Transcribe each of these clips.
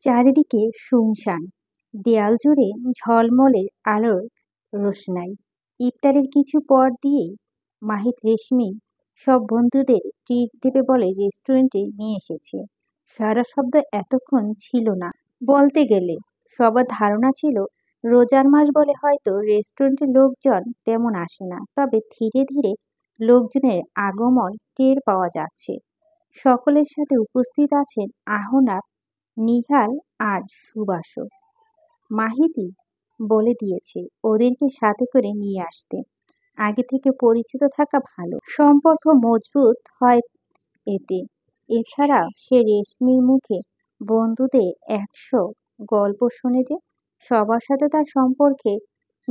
চারিদিকে শুনশান, দেয়াল জুড়ে ঝলমলে আলোর রোশনাই। ইফতারের কিছু পর দিয়েই মাহিদ রেশমি সব বন্ধুদের ট্রিট দেবে বলে রেস্টুরেন্টে নিয়ে এসেছে। সারা শব্দ এতক্ষণ ছিল না বলতে গেলে। সবার ধারণা ছিল রোজার মাস বলে হয়তো রেস্টুরেন্টে লোকজন তেমন আসে না, তবে ধীরে ধীরে লোকজনের আগমন টের পাওয়া যাচ্ছে। সকলের সাথে উপস্থিত আছেন আহনাফ, নিহাল আর সুবাসও। মাহিতি বলে দিয়েছে ওদেরকে সাথে করে নিয়ে আসতে। আগে থেকে পরিচিত থাকা ভালো, সম্পর্ক মজবুত হয় এতে। এছাড়া সে রেশমির মুখে বন্ধুদের ১০০ গল্প শুনে যে, সবার সাথে তার সম্পর্কে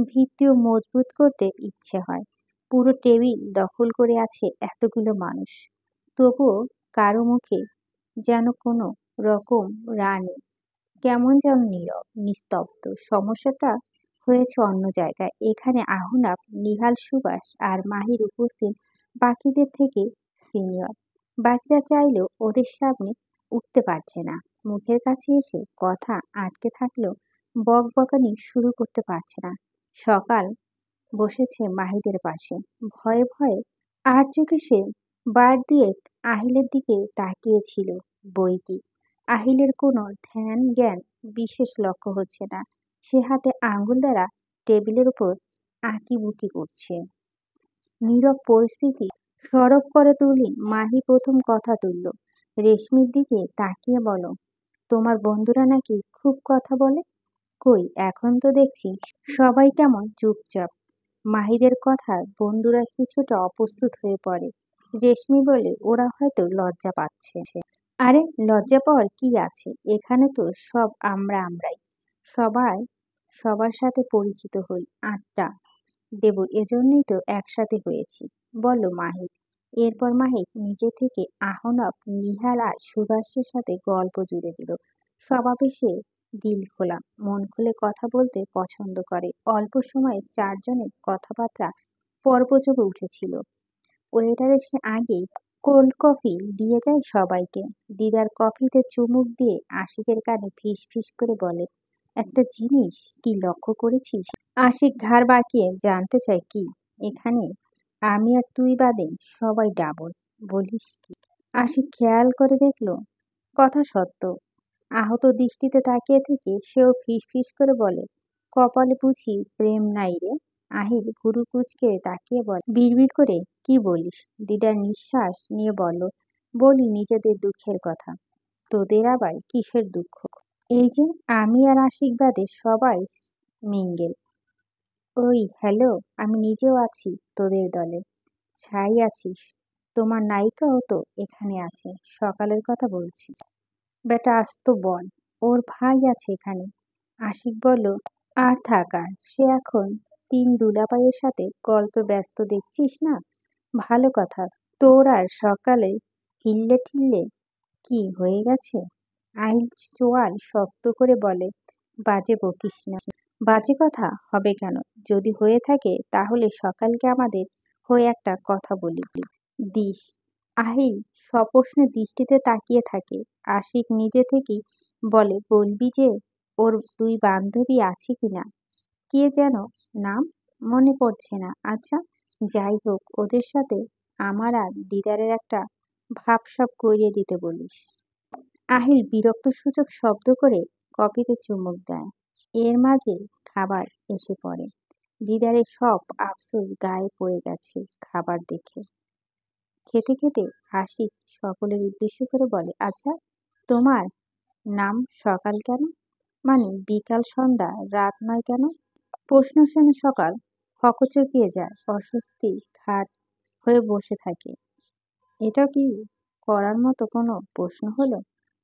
ভিত্তিও মজবুত করতে ইচ্ছে হয়। পুরো টেবিল দখল করে আছে এতগুলো মানুষ, তবুও কারো মুখে যেন কোনো রকম রানী, কেমন যেন নীরব নিস্তব্ধ। সমস্যাটা হয়েছে অন্য জায়গায়। এখানে আহনাফ, নিহাল, সুবাস আর মাহির উপস্থিত বাকিদের থেকে সিনিয়র। বাকিরা চাইলেও ওদের সামনে উঠতে পারছে না। মুখের কাছে এসে কথা আটকে থাকলেও বকবকানি শুরু করতে পারছে না। সকাল বসেছে মাহিদের পাশে, ভয়ে ভয়ে আর চোখে সে বার দুয়েক আহিলের দিকে তাকিয়েছিল। বই কি, আহিলের কোনো ধ্যান জ্ঞান বিশেষ লক্ষ্য হচ্ছে না। সে হাতে আঙ্গুল দ্বারা টেবিলের উপর আঁকিবুকি করছে। নীরব পরিস্থিতি সরব করে তুললেই মাহি প্রথম কথা তুলল। রেশমির দিকে তাকিয়ে বলো, তোমার বন্ধুরা নাকি খুব কথা বলে? কই, এখন তো দেখছি সবাই কেমন চুপচাপ। মাহিদের কথায় বন্ধুরা কিছুটা অপ্রস্তুত হয়ে পড়ে। রেশমি বলে, ওরা হয়তো লজ্জা পাচ্ছে। আরে, লজ্জা পাওয়ার কি আছে? এখানে তো সব আমরাই। সবাই সবার সাথে পরিচিত হই, আড্ডা দেব, এজন্যই তো একসাথে হয়েছি, বলল মাহিদ। এরপর মাহিদ নিজে থেকে আহনাফ, নিহাল আর সুভাষের সাথে গল্প জুড়ে দিল। স্বভাবে সে দিল খোলা, মন খুলে কথা বলতে পছন্দ করে। অল্প সময়ে চারজনের কথাবার্তা পর্ব জমে উঠেছিল। ওয়েটার এসে আগেই কোল্ড কফি দিয়ে যায় সবাইকে। দিদার কফিতে চুমুক দিয়ে আশিকের কানে ফিস ফিস করে বলে, একটা জিনিস কি লক্ষ্য করেছিস? আশিক ঘাড় বাঁকিয়ে জানতে চায় কি। এখানে আমি আর তুই বাদে সবাই ডাবল। বলিস কি? আশিক খেয়াল করে দেখলো কথা সত্য। আহত দৃষ্টিতে তাকিয়ে থেকে সেও ফিস ফিস করে বলে, কপালে বুঝি প্রেম নাই রে? আহিল ভুরু কুঁচকে তাকিয়ে বলে, বিড়বিড় করে কি বলিস? দিদার নিঃশ্বাস নিয়ে বলল, বলি নিজেদের দুঃখের কথা। তোদের আবার কিসের দুঃখ? এই যে আমি আর আশিক বাদে সবাই মিঙ্গেল। ওই হ্যালো, আমি নিজেও আছি তোদের দলে। ছাই আছিস, তোমার নায়িকাও তো এখানে আছে। সকালের কথা বলছি। বেটা আস্ত বল, ওর ভাই আছে এখানে। আশিক বলল, আর থাকার, সে এখন তিন দুলাভাইয়ের সাথে গল্পে ব্যস্ত, দেখছিস না? ভালো কথা। তোর আর সকালে হিল্লে ঠিল্লে কি হয়ে গেছে? আইল চোয়াল শক্ত করে বলে, বাজে বকিস না। বাজে কথা হবে কেন? যদি হয়ে থাকে তাহলে সকালকে আমাদের হয়ে একটা কথা বলি দিস। আহিল সপ্রশ্নে দৃষ্টিতে তাকিয়ে থাকে। আশিক নিজে থেকেই বলে, বলবি যে ওর দুই বান্ধবী আছে কিনা, কে যেন নাম, মনে পড়ছে না। আচ্ছা, যাই হোক, ওদের সাথে আমার আর দিদারের একটা ভাবসাব করিয়ে দিতে বলিস। আহিল বিরক্তসূচক শব্দ করে কফিতে চুমুক দেয়। এর মাঝে খাবার এসে পড়ে। দিদারের সব আফসোস গায়ে পড়ে গেছে খাবার দেখে। খেতে খেতে হাসি সকলের উদ্দেশ্য করে বলে, আচ্ছা, তোমার নাম সকাল কেন? মানে বিকাল সন্ধ্যা রাত নয় কেন? প্রশ্ন শুনে সকাল হকচকিয়ে যায়, অস্বস্তি ঘাট হয়ে বসে থাকে। এটা কি করার মতো কোনো প্রশ্ন হলো?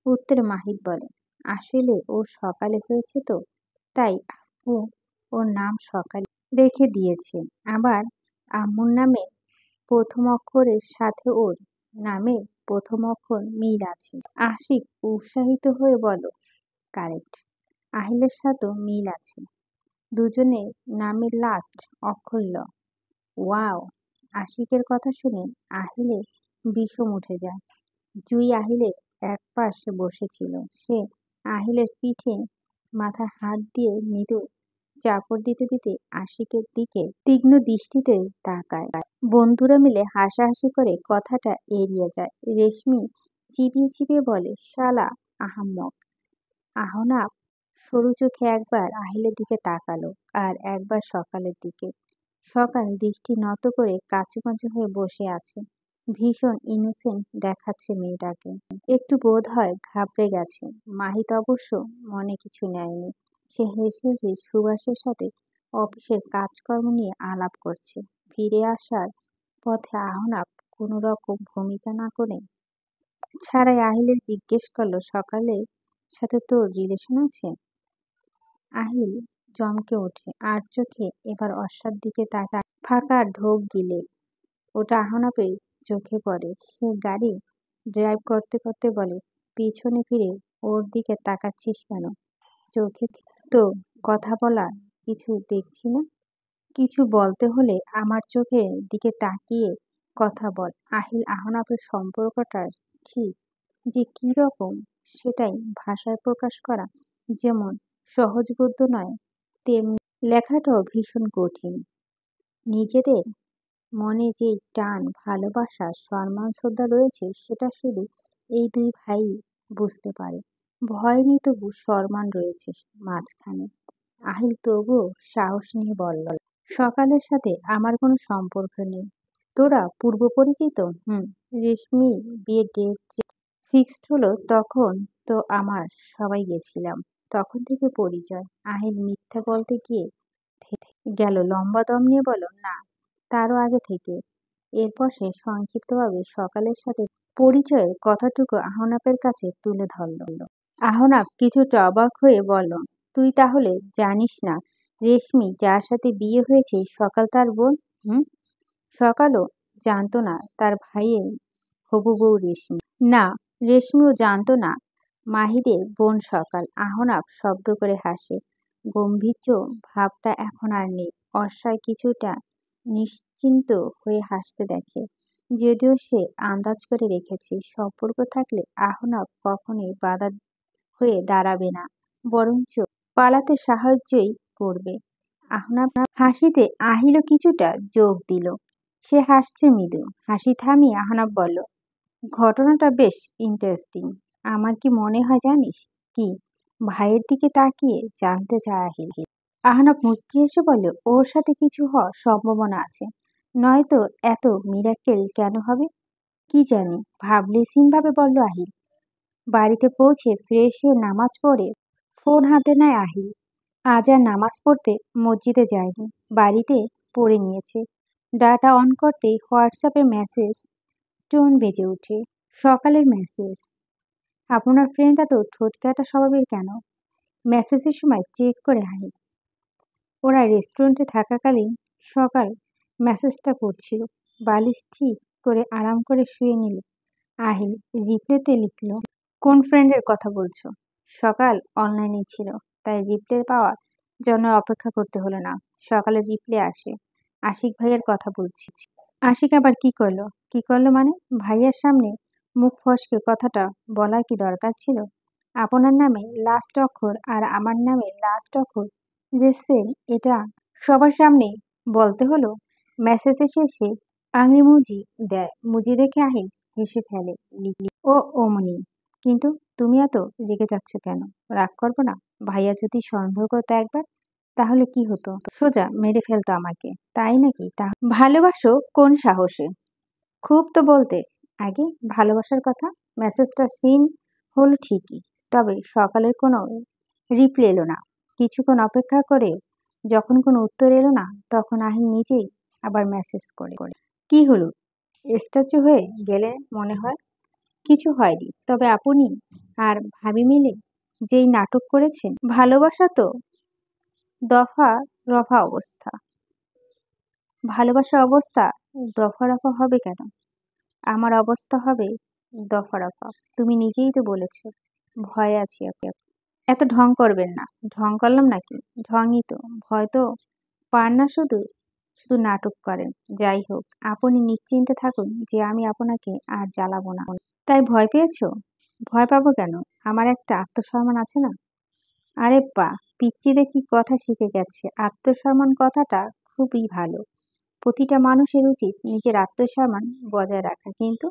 উত্তরে মাহিদ বলে, আসলে ও সকালে হয়েছে তো, তাই আপু ওর নাম সকালে রেখে দিয়েছে। আবার আম্মুর নামে প্রথম অক্ষরের সাথে ওর নামের প্রথম অক্ষর মিল আছে। আশিক উৎসাহিত হয়ে বলো, কারেক্ট, আহিলের সাথেও মিল আছে, দুজনের নামের লাস্ট অক্ষর ল। ওয়াও! আশিকের কথা শুনে আহিলের বিষম উঠে যায়। জুই আহিলের এক পাশে বসেছিল। সে আহিলের পিঠে মাথায় হাত দিয়ে মৃদু চাপড় দিতে দিতে আশিকের দিকে তীক্ষ্ণ দৃষ্টিতে তাকায়। বন্ধুরা মিলে হাসাহাসি করে কথাটা এড়িয়ে যায়। রেশমি চিবিয়ে চিবিয়ে বলে, শালা আহাম্মক। আহনাফ সরু চোখে একবার আহিলের দিকে তাকালো, আর একবার সকালের দিকে। সকাল দৃষ্টি নত করে কাঁচুমাচু হয়ে বসে আছে। ভীষণ ইনোসেন্ট দেখাচ্ছে মেয়েটাকে। একটু বোধ হয় ঘাবড়ে গেছে। মাহিত অবশ্য মনে কিছু নেয়নি। সে হেসে হেসে সুভাষের সাথে অফিসের কাজকর্ম নিয়ে আলাপ করছে। ফিরে আসার পথে আহনাফ কোনো রকম ভূমিকা না করে ছাড়াই আহিলের জিজ্ঞেস করলো, সকালের সাথে তোর রিলেশন আছে? আহিল চমকে ওঠে, আর চোখে এবার অশ্বার দিকে তাকায়। ফাঁকা ঢোক গিলে ওটা আহনাফের চোখে পড়ে। সে গাড়ি ড্রাইভ করতে করতে বলে, পিছনে ফিরে ওর দিকে তাকাচ্ছিস কেন? চোখে তো কথা বলার কিছু দেখছি না। কিছু বলতে হলে আমার চোখের দিকে তাকিয়ে কথা বল। আহিল আহনাফের সম্পর্কটা ঠিক যে কি রকম সেটাই ভাষায় প্রকাশ করা যেমন সহজবোধ্য নয়, তেমনি লেখাটাও ভীষণ কঠিন। নিজেদের মনে যে টান, ভালোবাসা, সম্মান, শ্রদ্ধা রয়েছে সেটা শুধু এই দুই ভাইই বুঝতে পারে। ভয় নেই, তবু সম্মান রয়েছে মাঝখানে। আহিল তবুও সাহস নিয়ে বলল, সকালের সাথে আমার কোনো সম্পর্ক নেই। তোরা পূর্ব পরিচিত? হুম। রেশমি বিয়ের ডেট যে ফিক্সড হলো তখন তো আমার সবাই গেছিলাম। তখন থেকে পরিচয়। আহিল মিথ্যা বলতে গিয়ে গেল লম্বা দম নিয়ে বলল, না, তারও আগে থেকে। এরপর সে সংক্ষিপ্তভাবে সকালের সাথে পরিচয়ের কথাটুকু আহনাফের কাছে তুলে ধরল। আহনাফ কিছুটা অবাক হয়ে বলল, তুই তাহলে জানিস না রেশমি যার সাথে বিয়ে হয়েছে সকাল তার বোন? হুম। সকালও জানতো না তার ভাইয়ের হবু বউ রেশমি? না, রেশমিও জানতো না মাহিদের বোন সকাল। আহনাফ শব্দ করে হাসে। গম্ভীর্য ভাবটা এখন আর নেই। অস্বয় কিছুটা নিশ্চিন্ত হয়ে হাসতে দেখে। যদিও সে আন্দাজ করে রেখেছে সম্পর্ক থাকলে আহনাফ কখনোই বাধা হয়ে দাঁড়াবে না, বরঞ্চ পালাতে সাহায্যই করবে। আহনাফ হাসিতে আহিলও কিছুটা যোগ দিল। সে হাসছে মৃদু। হাসি থামিয়ে আহনাফ বলল, ঘটনাটা বেশ ইন্টারেস্টিং। আমার কি মনে হয় জানিস? কি? ভাইয়ের দিকে তাকিয়ে জানতে চায় আহিল। আহনাফ মুচকি হেসে বলে, ওর সাথে কিছু হওয়ার সম্ভাবনা আছে, নয়তো এত মিরাকেল কেন হবে? কি জানি, ভাবলেশহীনভাবে বলল আহিল। বাড়িতে পৌঁছে ফ্রেশ হয়ে নামাজ পড়ে ফোন হাতে নেয় আহিল। আজ আর নামাজ পড়তে মসজিদে যায়নি, বাড়িতে পড়ে নিয়েছে। ডাটা অন করতেই হোয়াটসঅ্যাপে মেসেজ টোন বেজে ওঠে। সকালের মেসেজ, আপনার ফ্রেন্ড এত ঠোঁট কাটা স্বভাবের কেন? মেসেজের সময় চেক করে আহিল। ওরা রেস্টুরেন্টে থাকাকালীন সকাল মেসেজটা করছিল। বালিশ ঠিক করে আরাম করে শুয়ে নিল। আহিল রিপ্লেতে লিখল, কোন ফ্রেন্ডের কথা বলছো? সকাল অনলাইনে ছিল, তাই রিপ্লে পাওয়ার জন্য অপেক্ষা করতে হলো না। সকালে রিপ্লে আসে, আশিক ভাইয়ের কথা বলছি। আশিক আবার কি করলো? কি করলো মানে? ভাইয়ার সামনে মুখ ফসকে কথাটা বলার কি দরকার ছিল? আপনার নামে লাস্ট অক্ষর আর আমার নামে লাস্ট অক্ষর যে সেম, এটা সবার সামনে বলতে হলো? মেসেজের শেষে আঙুলি মুজি দেয়। মুজি দেখে আহিল হেসে ফেলে। লিখলি, ও অমনি। কিন্তু তুমি এত রেগে যাচ্ছ কেন? রাগ করবো না? ভাইয়া যদি সন্দেহ করতো একবার, তাহলে কি হতো? সোজা মেরে ফেলতো আমাকে, তাই নাকি? তা ভালোবাসো কোন সাহসে? খুব তো বলতে আগে ভালোবাসার কথা। মেসেজটা সিন হলো ঠিকই, তবে সকালের কোনো রিপ্লাই এলো না। কিছুক্ষণ অপেক্ষা করে যখন কোনো উত্তর এলো না, তখন আহিল নিজেই আবার মেসেজ করে, কি হলো? স্ট্যাচু হয়ে গেলে মনে হয়? কিছু হয়নি, তবে আপনি আর ভাবি মিলে যেই নাটক করেছেন, ভালোবাসা তো দফা রফা অবস্থা। ভালোবাসার অবস্থা দফা রফা হবে কেন? আমার অবস্থা হবে দফা রফা। তুমি নিজেই তো বলেছ ভয়ে আছি আপনি। এত ঢং করবেন না। ঢং করলাম নাকি? ঢংই তো। ভয় তো পার না, শুধু শুধু নাটক করেন। যাই হোক, আপনি নিশ্চিন্তে থাকুন যে আমি আপনাকে আর জ্বালাবো না। তাই ভয় পেয়েছো? ভয় পাবো কেন? আমার একটা আত্মসম্মান আছে না? আরে বাহ! পিচ্চি দেখি কথা শিখে গেছে। আত্মসম্মান কথাটা খুবই ভালো। প্রতিটা মানুষের উচিত নিজের আত্মসম্মান বজায় রাখা। কিন্তু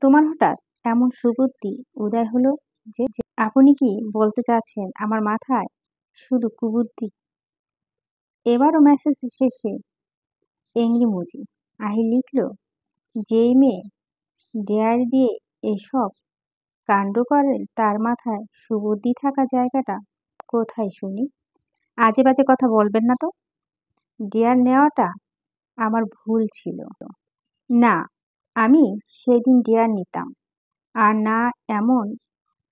তোমার হঠাৎ এমন সুবুদ্ধি উদয় হলো যে আপনি কি বলতে চাচ্ছেন আমার মাথায় শুধু কুবুদ্ধি? এবারও মেসেজ শেষে এংরিমুজি। আহিল লিখল, যেই মেয়ে ডেয়ার দিয়ে এসব কাণ্ড করে তার মাথায় সুবুদ্ধি থাকা জায়গাটা কোথায় শুনি? আজে বাজে কথা বলবেন না তো। ডেয়ার নেওয়াটা আমার ভুল ছিল। না, আমি সেদিন ডেয়ার নিতাম। আর না এমন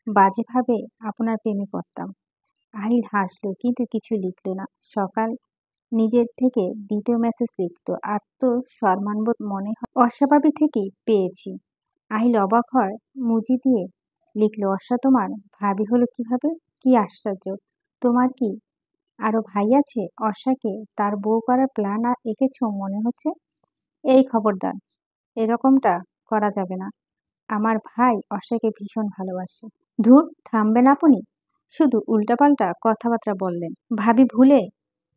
বাজেভাবে আপনার প্রেমে পড়তাম। আহিল হাসল কিন্তু কিছু লিখল না। সকাল নিজের থেকে দ্বিতীয় মেসেজ লিখত, আত্মসম্মানবোধ মনে হয় অস্বাভাবিক থেকেই পেয়েছি। আহিল অবাক হয় মুজি দিয়ে লিখল, অর্ষা তোমার ভাবি হলো কিভাবে? কি আশ্চর্য! তোমার কি আরো ভাই আছে? অর্ষাকে তার বউ করার প্ল্যান এঁকেছ মনে হচ্ছে। এই খবরদার, এরকমটা করা যাবে না। আমার ভাই অর্ষাকে ভীষণ ভালোবাসে। ধুর, থামবেন আপনি? শুধু উল্টাপাল্টা কথাবার্তা বললেন। ভাবি ভুলে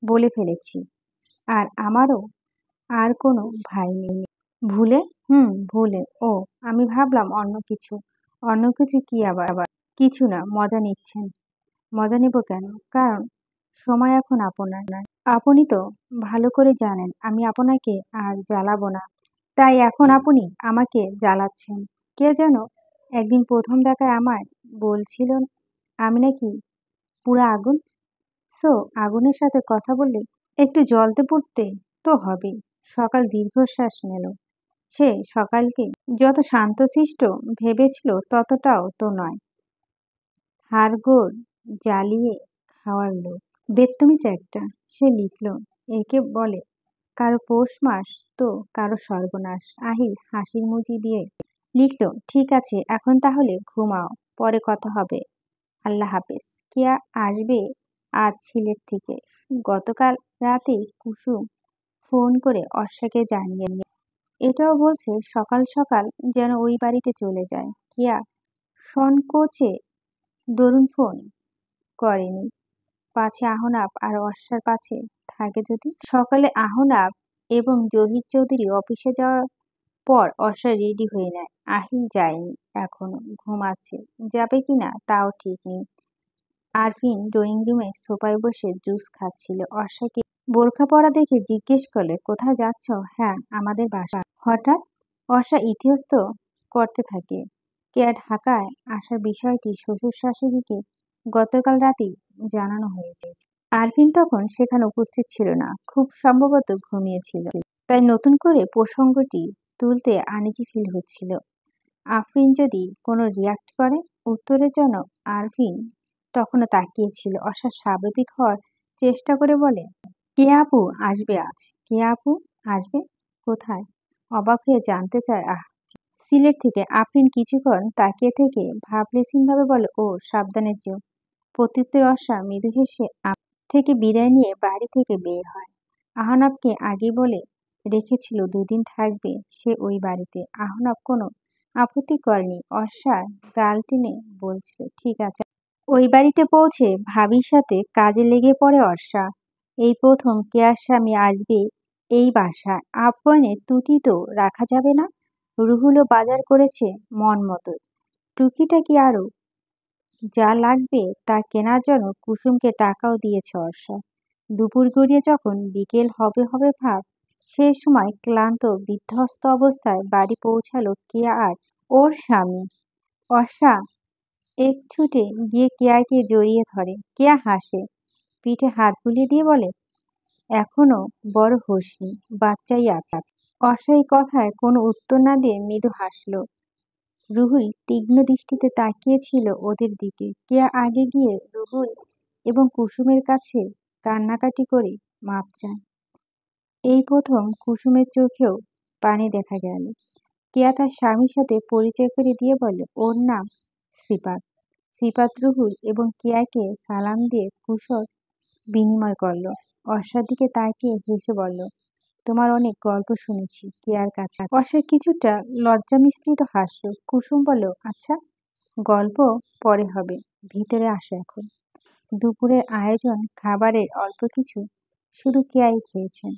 বলে ফেলেছি। আর আমারও আর কোনো ভাই নেই। ভুলে? ভুলে। ও, আমি ভাবলাম অন্য কিছু। অন্য কিছু কি আবার? কিছু না, মজা নিচ্ছেন। মজা নেব কেন? কারণ সময় এখন আপনার নয়। আপনি তো ভালো করে জানেন আমি আপনাকে আর জ্বালাবো না। তাই এখন আপনি আমাকে জ্বালাচ্ছেন। কে যেন একদিন প্রথম দেখায় আমায় বলছিল আমি নাকি পুরা আগুন। সো আগুনের সাথে কথা বললে একটু জ্বলতে পুড়তে তো হবেই। সকাল দীর্ঘশ্বাস নিল। সে সকালকে যত শান্তশিষ্ট ভেবেছিল ততটাও তো নয়। হাড়গোড় জ্বালিয়ে খাওয়ার লোক। বেত্তমিজ একটা। সে লিখল, একে বলে কারো পৌষ মাস তো কারো সর্বনাশ। আহিল হাসির মুজি দিয়ে লিখল, ঠিক আছে এখন তাহলে ঘুমাও, পরে কথা হবে। আল্লাহ হাফেজ। কেয়া আসবে আজ সিলেট থেকে। গতকাল রাতে কুসুম ফোন করে অর্ষাকে জানিয়ে এটাও বলছে সকাল সকাল যেন ওই বাড়িতে চলে যায়। কেয়া সংকোচে দরুন ফোন করেনি। পাছে আহনাব আর অর্ষার পাছে থাকে যদি। সকালে আহনাব এবং জহির চৌধুরী অফিসে যাওয়ার পর অর্ষা রেডি হয়ে নেয়। আহিল যায়নি, এখনো ঘুমাচ্ছে। যাবে কিনা তাও ঠিক নেই। আরফিন ড্রয়িং রুমে সোফায় বসে জুস খাচ্ছিল। অর্ষাকে বোরখা পরা দেখে জিজ্ঞেস করলে, কোথায় যাচ্ছ? হ্যাঁ, আমাদের বাসা। হঠাৎ? অর্ষা ইতস্তত করতে থাকে। কেয়া ঢাকায় আসার বিষয়টি শ্বশুর শাশুড়িকে গতকাল রাতেই জানানো হয়েছে। আরফিন তখন সেখানে উপস্থিত ছিল না, খুব সম্ভবত ঘুমিয়েছিল। তাই নতুন করে প্রসঙ্গটি তুলতে আনিজি ফিল হচ্ছিল। আফরিন যদি কোনো রিয়াক্ট করে। উত্তরের জন্য আরফিন তখনও তাকিয়েছিল। অর্ষা স্বাভাবিক হওয়ার চেষ্টা করে বলে, কে আপু আসবে আজ? কে আপু আসবে? কোথায়? অবাক হয়ে জানতে চায় সিলেট থেকে। আফরিন কিছুক্ষণ তাকিয়ে থেকে ভাবলেশীনভাবে বলে, ও, সাবধানে যেও। প্রত্যুত্তরে অর্ষা মৃদু হেসে থেকে বিদায় নিয়ে বাড়ি থেকে বের হয়। আহনাবকে আগে বলে রেখেছিল দুদিন থাকবে সে ওই বাড়িতে। আহনাব কোনো আপত্তি করেনি। অর্ষার গাল টেনে বলছিল, ঠিক আছে। ওই বাড়িতে পৌঁছে ভাবির সাথে কাজে লেগে পড়ে অর্ষা। এই প্রথম কেয়ার স্বামী আসবে এই বাসায়। আপ্যায়নের ত্রুটি তো রাখা যাবে না। রুহুলও বাজার করেছে মন মতো। টুকিটাকি আরো যা লাগবে তা কেনার জন্য কুসুমকে টাকাও দিয়েছে অর্ষা। দুপুর গড়িয়ে যখন বিকেল হবে হবে ভাব, সেই সময় ক্লান্ত বিধ্বস্ত অবস্থায় বাড়ি পৌঁছালো কেয়া আর ওর স্বামী। অর্ষা এক ছুটে গিয়ে কেয়াকে জড়িয়ে ধরে। কেয়া হাসে, পিঠে হাত বুলিয়ে দিয়ে বলে, এখনো বড় হোসনি, বাচ্চাই আছে। অর্ষা এই কথায় কোনো উত্তর না দিয়ে মৃদু হাসল। রুহুল তীক্ষ্ণ দৃষ্টিতে তাকিয়েছিল ওদের দিকে। কেয়া আগে গিয়ে রুহুল এবং কুসুমের কাছে কান্নাকাটি করে মাপ চায়। এই প্রথম কুসুমের চোখেও পানি দেখা গেল। কেয়া তার স্বামীর সাথে পরিচয় করে দিয়ে বলে, ওর নাম সিপাত। সিপাত রুহুল এবং কেয়াকে সালাম দিয়ে কুশল বিনিময় করল। অর্ষার দিকে তাকিয়ে হেসে বলল, তোমার অনেক গল্প শুনেছি কেয়ার কাছে। অর্ষা কিছুটা লজ্জা মিশ্রিত হাসল। কুসুম বলল, আচ্ছা, গল্প পরে হবে, ভিতরে আসো এখন। দুপুরের আয়োজন খাবারের অল্প কিছু শুধু কেয়াই খেয়েছেন,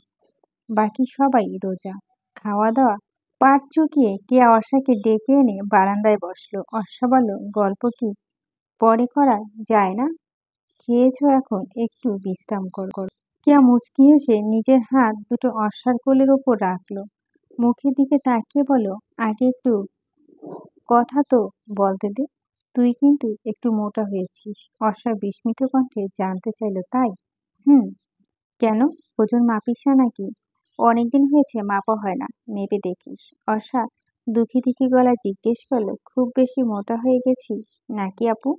বাকি সবাই রোজা। খাওয়া দাওয়া পাট চুকিয়ে কেয়া অর্ষাকে ডেকে এনে বারান্দায় বসলো। অর্ষা বলল, গল্প কি পরে করা যায় না? খেয়েছো এখন, একটু বিশ্রাম করো। কেয়া মুচকি হেসে নিজের হাত দুটো অর্ষার কোলের ওপর রাখলো। মুখের দিকে তাকিয়ে বলল, আগে একটু কথা তো বলতে দে। তুই কিন্তু একটু মোটা হয়েছিস। অর্ষা বিস্মিত কণ্ঠে জানতে চাইল, তাই? হুম। কেন, ওজন মাপিস না নাকি? অনেকদিন হয়েছে মাপা হয় না, মেপে দেখিস। অর্ষা দুঃখী দুঃখী গলায় জিজ্ঞেস করলো, খুব বেশি মোটা হয়ে গেছি নাকি আপু?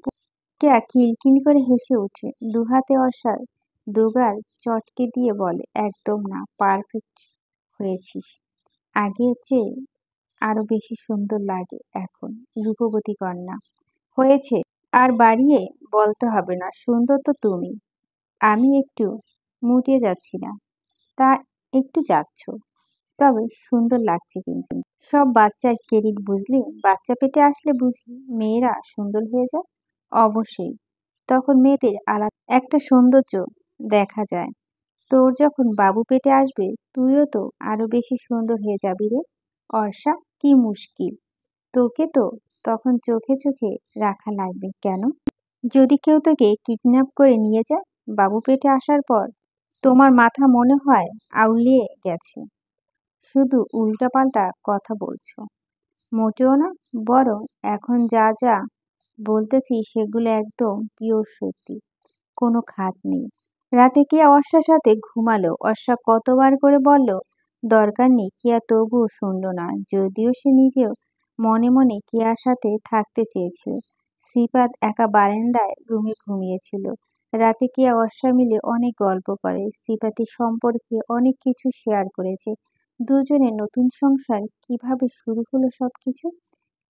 কেয়া খিলখিল করে হেসে ওঠে। দুহাতে অর্ষার দুগাল চটকে দিয়ে বলে, একদম না, পারফেক্ট হয়েছিস। আগের চেয়ে আরো বেশি সুন্দর লাগে এখন, রূপবতী কন্যা। হয়েছে, আর বাড়িয়ে বলতে হবে না, সুন্দর তো তুমি। আমি একটু মুটিয়ে যাচ্ছি না, তা একটু যাচ্ছ, তবে সুন্দর লাগছে কিন্তু। সব বাচ্চার ক্রেডিট বুঝলি, বাচ্চা পেটে আসলে বুঝি মেয়েরা সুন্দর হয়ে যায়। অবশ্যই, তখন মেয়েদের আলাদা একটা সৌন্দর্য দেখা যায়। তোর যখন বাবু পেটে আসবে, তুইও তো আরো বেশি সুন্দর হয়ে যাবি রে। অর্ষা, কি মুশকিল, তোকে তো তখন চোখে চোখে রাখা লাগবে। কেন? যদি কেউ তোকে কিডন্যাপ করে নিয়ে যায় বাবু পেটে আসার পর, তোমার মাথা মনে হয় আউলিয়ে গেছে। শুধু উল্টাপাল্টা কথা বলছো। মোটেও না, বরং এখন যা যা বলতেছি সেগুলো একদম পিওর সত্যি, কোনো খাত নেই। রাতে কেয়া অর্ষার সাথে ঘুমালো। অর্ষা কতবার করে বলল দরকার নেই, কেয়া তবুও শুনল না, যদিও সে নিজেও মনে মনে কেয়ার সাথে থাকতে চেয়েছিল। সিফাত একা বারান্দায় রুমে ঘুমিয়েছিল। রাতে কেয়া অর্ষা মিলে অনেক গল্প করে, সিফাতের সম্পর্কে অনেক কিছু শেয়ার করেছে। দুজনের নতুন সংসার কিভাবে শুরু হলো সবকিছু।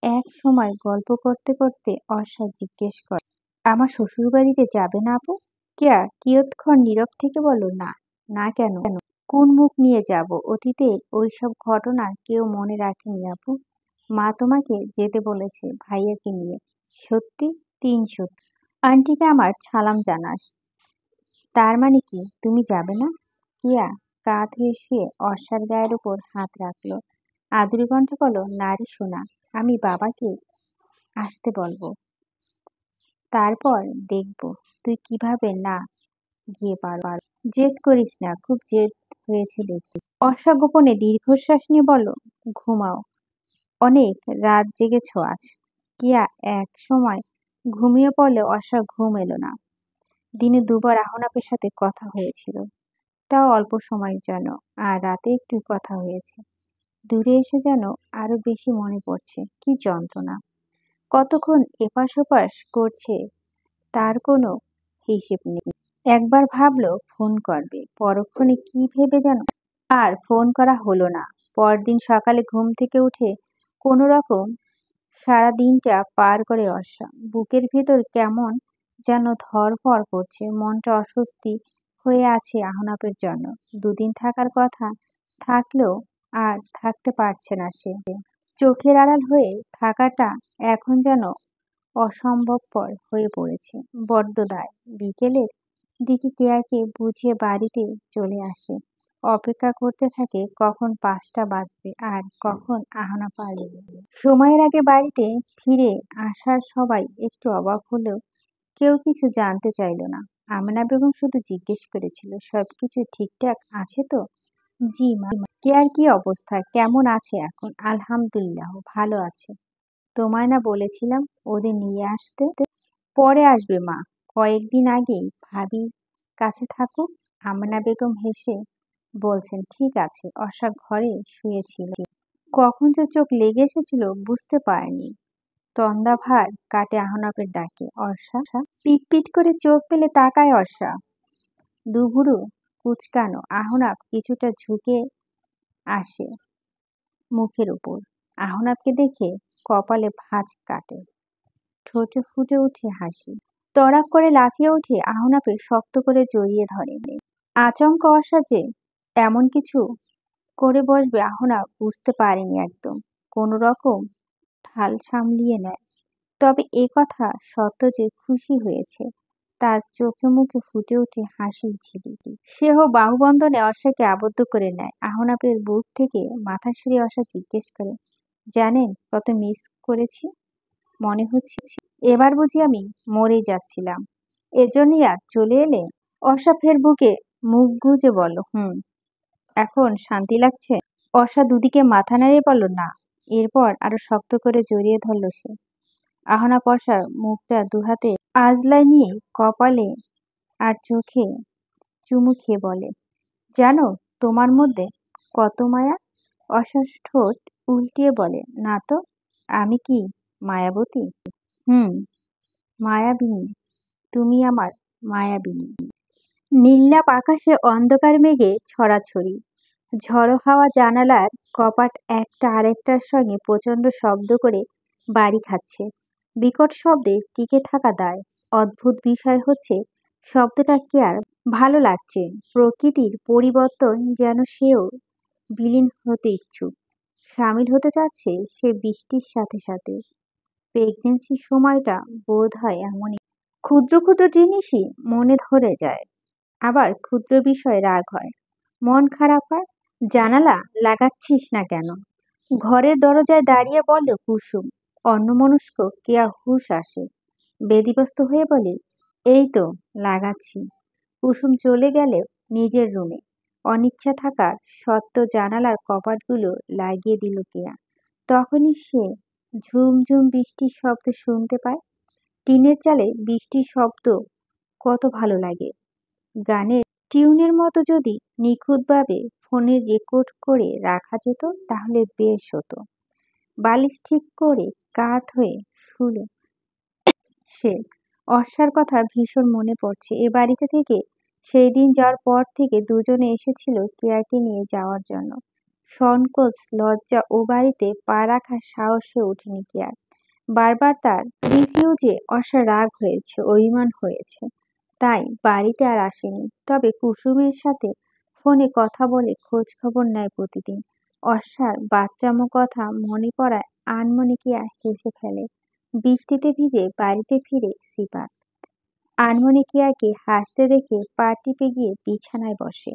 এক সময় গল্প করতে করতে অর্ষা জিজ্ঞেস করে, আমার শ্বশুরবাড়িতে যাবে না আপু? কেয়া কিয়ৎক্ষণ নীরব থেকে বলল, না। না কেন? কোন মুখ নিয়ে যাব? অতীতের ওইসব ঘটনা কেউ মনে রাখেনি আপু। মা তোমাকে যেতে বলেছে ভাইয়াকে নিয়ে। সত্যি? 3 সত্যি। আন্টিকে আমার সালাম জানাস। তার মানে কি তুমি যাবে না? কিয়া কাত হয়ে শুয়ে অর্ষার গায়ের উপর হাত রাখলো। আদুরি কণ্ঠে বলল, নারী শোনা, আমি বাবাকে আসতে বলবো, তারপর দেখব তুই কিভাবে না গিয়ে পার। জেদ করিস না, খুব জেদ হয়েছে দেখছি। অর্ষা গোপনে দীর্ঘশ্বাস নিয়ে বলল, ঘুমাও, অনেক রাত জেগেছ আজ। কিয়া এক সময় ঘুমিয়ে পড়লে অর্ষার ঘুম এলো না। দিনে দুবার আহনাপের সাথে কথা হয়েছিল, তাও অল্প সময়ের জন্য, আর রাতে একটু কথা হয়েছে। দূরে এসে যেন আরো বেশি মনে পড়ছে, কি যন্ত্রণা। কতক্ষণ এপাশ ওপাশ করছে তার কোনো হিসেব নেই। একবার ভাবলো ফোন করবে, পরক্ষণে কি ভেবে যেন আর ফোন করা হলো না। পরদিন সকালে ঘুম থেকে উঠে কোনো রকম সারা দিনটা পার করে অর্ষা। বুকের ভেতর কেমন যেন ধড়ফড় করছে, মনটা অস্বস্তি হয়ে আছে আহনাপের জন্য। দুদিন থাকার কথা থাকলেও আর থাকতে পারছে না সে। চোখের আড়াল হয়ে থাকাটা এখন যেন অসম্ভবপর হয়ে পড়েছে। বড্ড দায়। বিকেলের দিকে কেয়াকে বুঝিয়ে বাড়িতে চলে আসে। অপেক্ষা করতে থাকে কখন 5টা বাজবে আর কখন আহনা পারবে। সময়ের আগে বাড়িতে ফিরে আসার সবাই একটু অবাক হলেও কেউ কিছু জানতে চাইল না। আমেনা বেগম শুধু জিজ্ঞেস করেছিল, সবকিছু ঠিকঠাক আছে তো? জি মা। কেয়ার কি অবস্থা, কেমন আছে এখন? আলহামদুলিল্লাহ, ভালো আছে। তোমায় না বলেছিলাম ওদের নিয়ে আসতে? পরে আসবে মা, কয়েকদিন আগেই ভাবির কাছে থাকুক। আমেনা বেগম হেসে বলছেন, ঠিক আছে। অর্ষা ঘরে শুয়েছিল, কখন যে চোখ লেগে এসেছিল বুঝতে পারেনি। তন্দ্রা ভার কাটে আহনাপের ডাকে। অর্ষা পিট পিট করে চোখ পেলে তাকায় অর্ষা। দুভুরু কুচকানো। আহনাপ কিছুটা ঝুঁকে আসে মুখের উপর। আহনাপকে দেখে কপালে ভাঁজ কাটে, ঠোঁটে ফুটে উঠে হাসি। তড়াক করে লাফিয়ে উঠে আহনাপে শক্ত করে জড়িয়ে ধরে। আচমকা অর্ষা যে এমন কিছু করে বসবে আহনাপ বুঝতে পারেনি একদম। কোনো রকম ঠাল সামলিয়ে নেয়। তবে এ কথা সত্য যে খুশি হয়েছে। তার চোখে মুখে ফুটে ওঠে হাসির ঝিলিক। সেও বাহুবন্ধনে অর্ষাকে আবদ্ধ করে নেয়। আহনাফের বুক থেকে মাথা সরিয়ে অর্ষা জিজ্ঞেস করে, জানেন কত মিস করেছি? মনে হচ্ছে এবার বুঝি আমি মরেই যাচ্ছিলাম, এজন্যই আজ চলে এলে? অর্ষা ফের বুকে মুখ গুজে বলল, এখন শান্তি লাগছে? অর্ষা দুদিকে মাথা নাড়িয়ে বলল, না। এরপর আরো শক্ত করে জড়িয়ে ধরল সে। আহনাফ বর্ষার মুখটা দুহাতে আজলায় নিয়ে কপালে আর চোখে চুমু খেয়ে বলে, জানো তোমার মধ্যে কত মায়া? অর্ষার ঠোঁট উল্টিয়ে বলে, না তো। আমি কি মায়াবতী? হুম, মায়াবিনী। তুমি আমার মায়াবিনী। নীলাভ আকাশে অন্ধকার মেঘে ছড়াছড়ি। ঝড়ো হাওয়া জানালার কপাট একটা আরেকটার সঙ্গে প্রচণ্ড শব্দ করে বাড়ি খাচ্ছে। বিকট শব্দে টিকে থাকা দায়। অদ্ভুত বিষয় হচ্ছে, শব্দটাকে আর ভালো লাগছে। প্রকৃতির পরিবর্তন যেন সেও বিলীন হতে ইচ্ছুক। সামিল হতে চাচ্ছে সে বৃষ্টির সাথে সাথে। প্রেগন্যান্সির সময়টা বোধ হয় এমনই। ক্ষুদ্র ক্ষুদ্র জিনিসই মনে ধরে যায়, আবার ক্ষুদ্র বিষয়ে রাগ হয়, মন খারাপ হয়। জানালা লাগাচ্ছিস না কেন? ঘরের দরজায় দাঁড়িয়ে বলল কুসুম। অন্যমনস্ক কেয়া হুঁশ আসে। বেদিব্যস্ত হয়ে বলে, এই তো লাগাচ্ছি। কুসুম চলে গেলে নিজের রুমে অনিচ্ছা থাকার সত্ত্বেও জানালার কপাটগুলো লাগিয়ে দিল কেয়া। তখনই সে ঝুমঝুম বৃষ্টির শব্দ শুনতে পায়। টিনের চালে বৃষ্টির শব্দ কত ভালো লাগে। গানের টিউনের মতো যদি নিখুঁতভাবে ফোনে রেকর্ড করে রাখা যেত তাহলে বেশ হতো। বালিশ ঠিক করে কাত হয়ে শুল সে। অর্ষার কথা ভীষণ মনে পড়ছে। এ বাড়িতে থেকে সেই দিন যাওয়ার পর থেকে দুজনে এসেছিল কেয়াকে নিয়ে যাওয়ার জন্য। সংকোচ লজ্জা ও বাড়িতে পা রাখার সাহস হয়ে ওঠেনি কেয়ার। বারবার তার রিফিউজে অর্ষা রাগ হয়েছে, অভিমান হয়েছে, তাই বাড়িতে আর আসেনি। তবে কুসুমের সাথে ফোনে কথা বলে খোঁজ খবর নেয় প্রতিদিন। অর্ষার বাচ্চামো কথা মনে পড়ায় আনমনে কেয়া হেসে ফেলে। বৃষ্টিতে ভিজে বাড়িতে ফিরে সিপাত আনমনে কেয়াকে হাসতে দেখে পা টিপে গিয়ে বিছানায় বসে।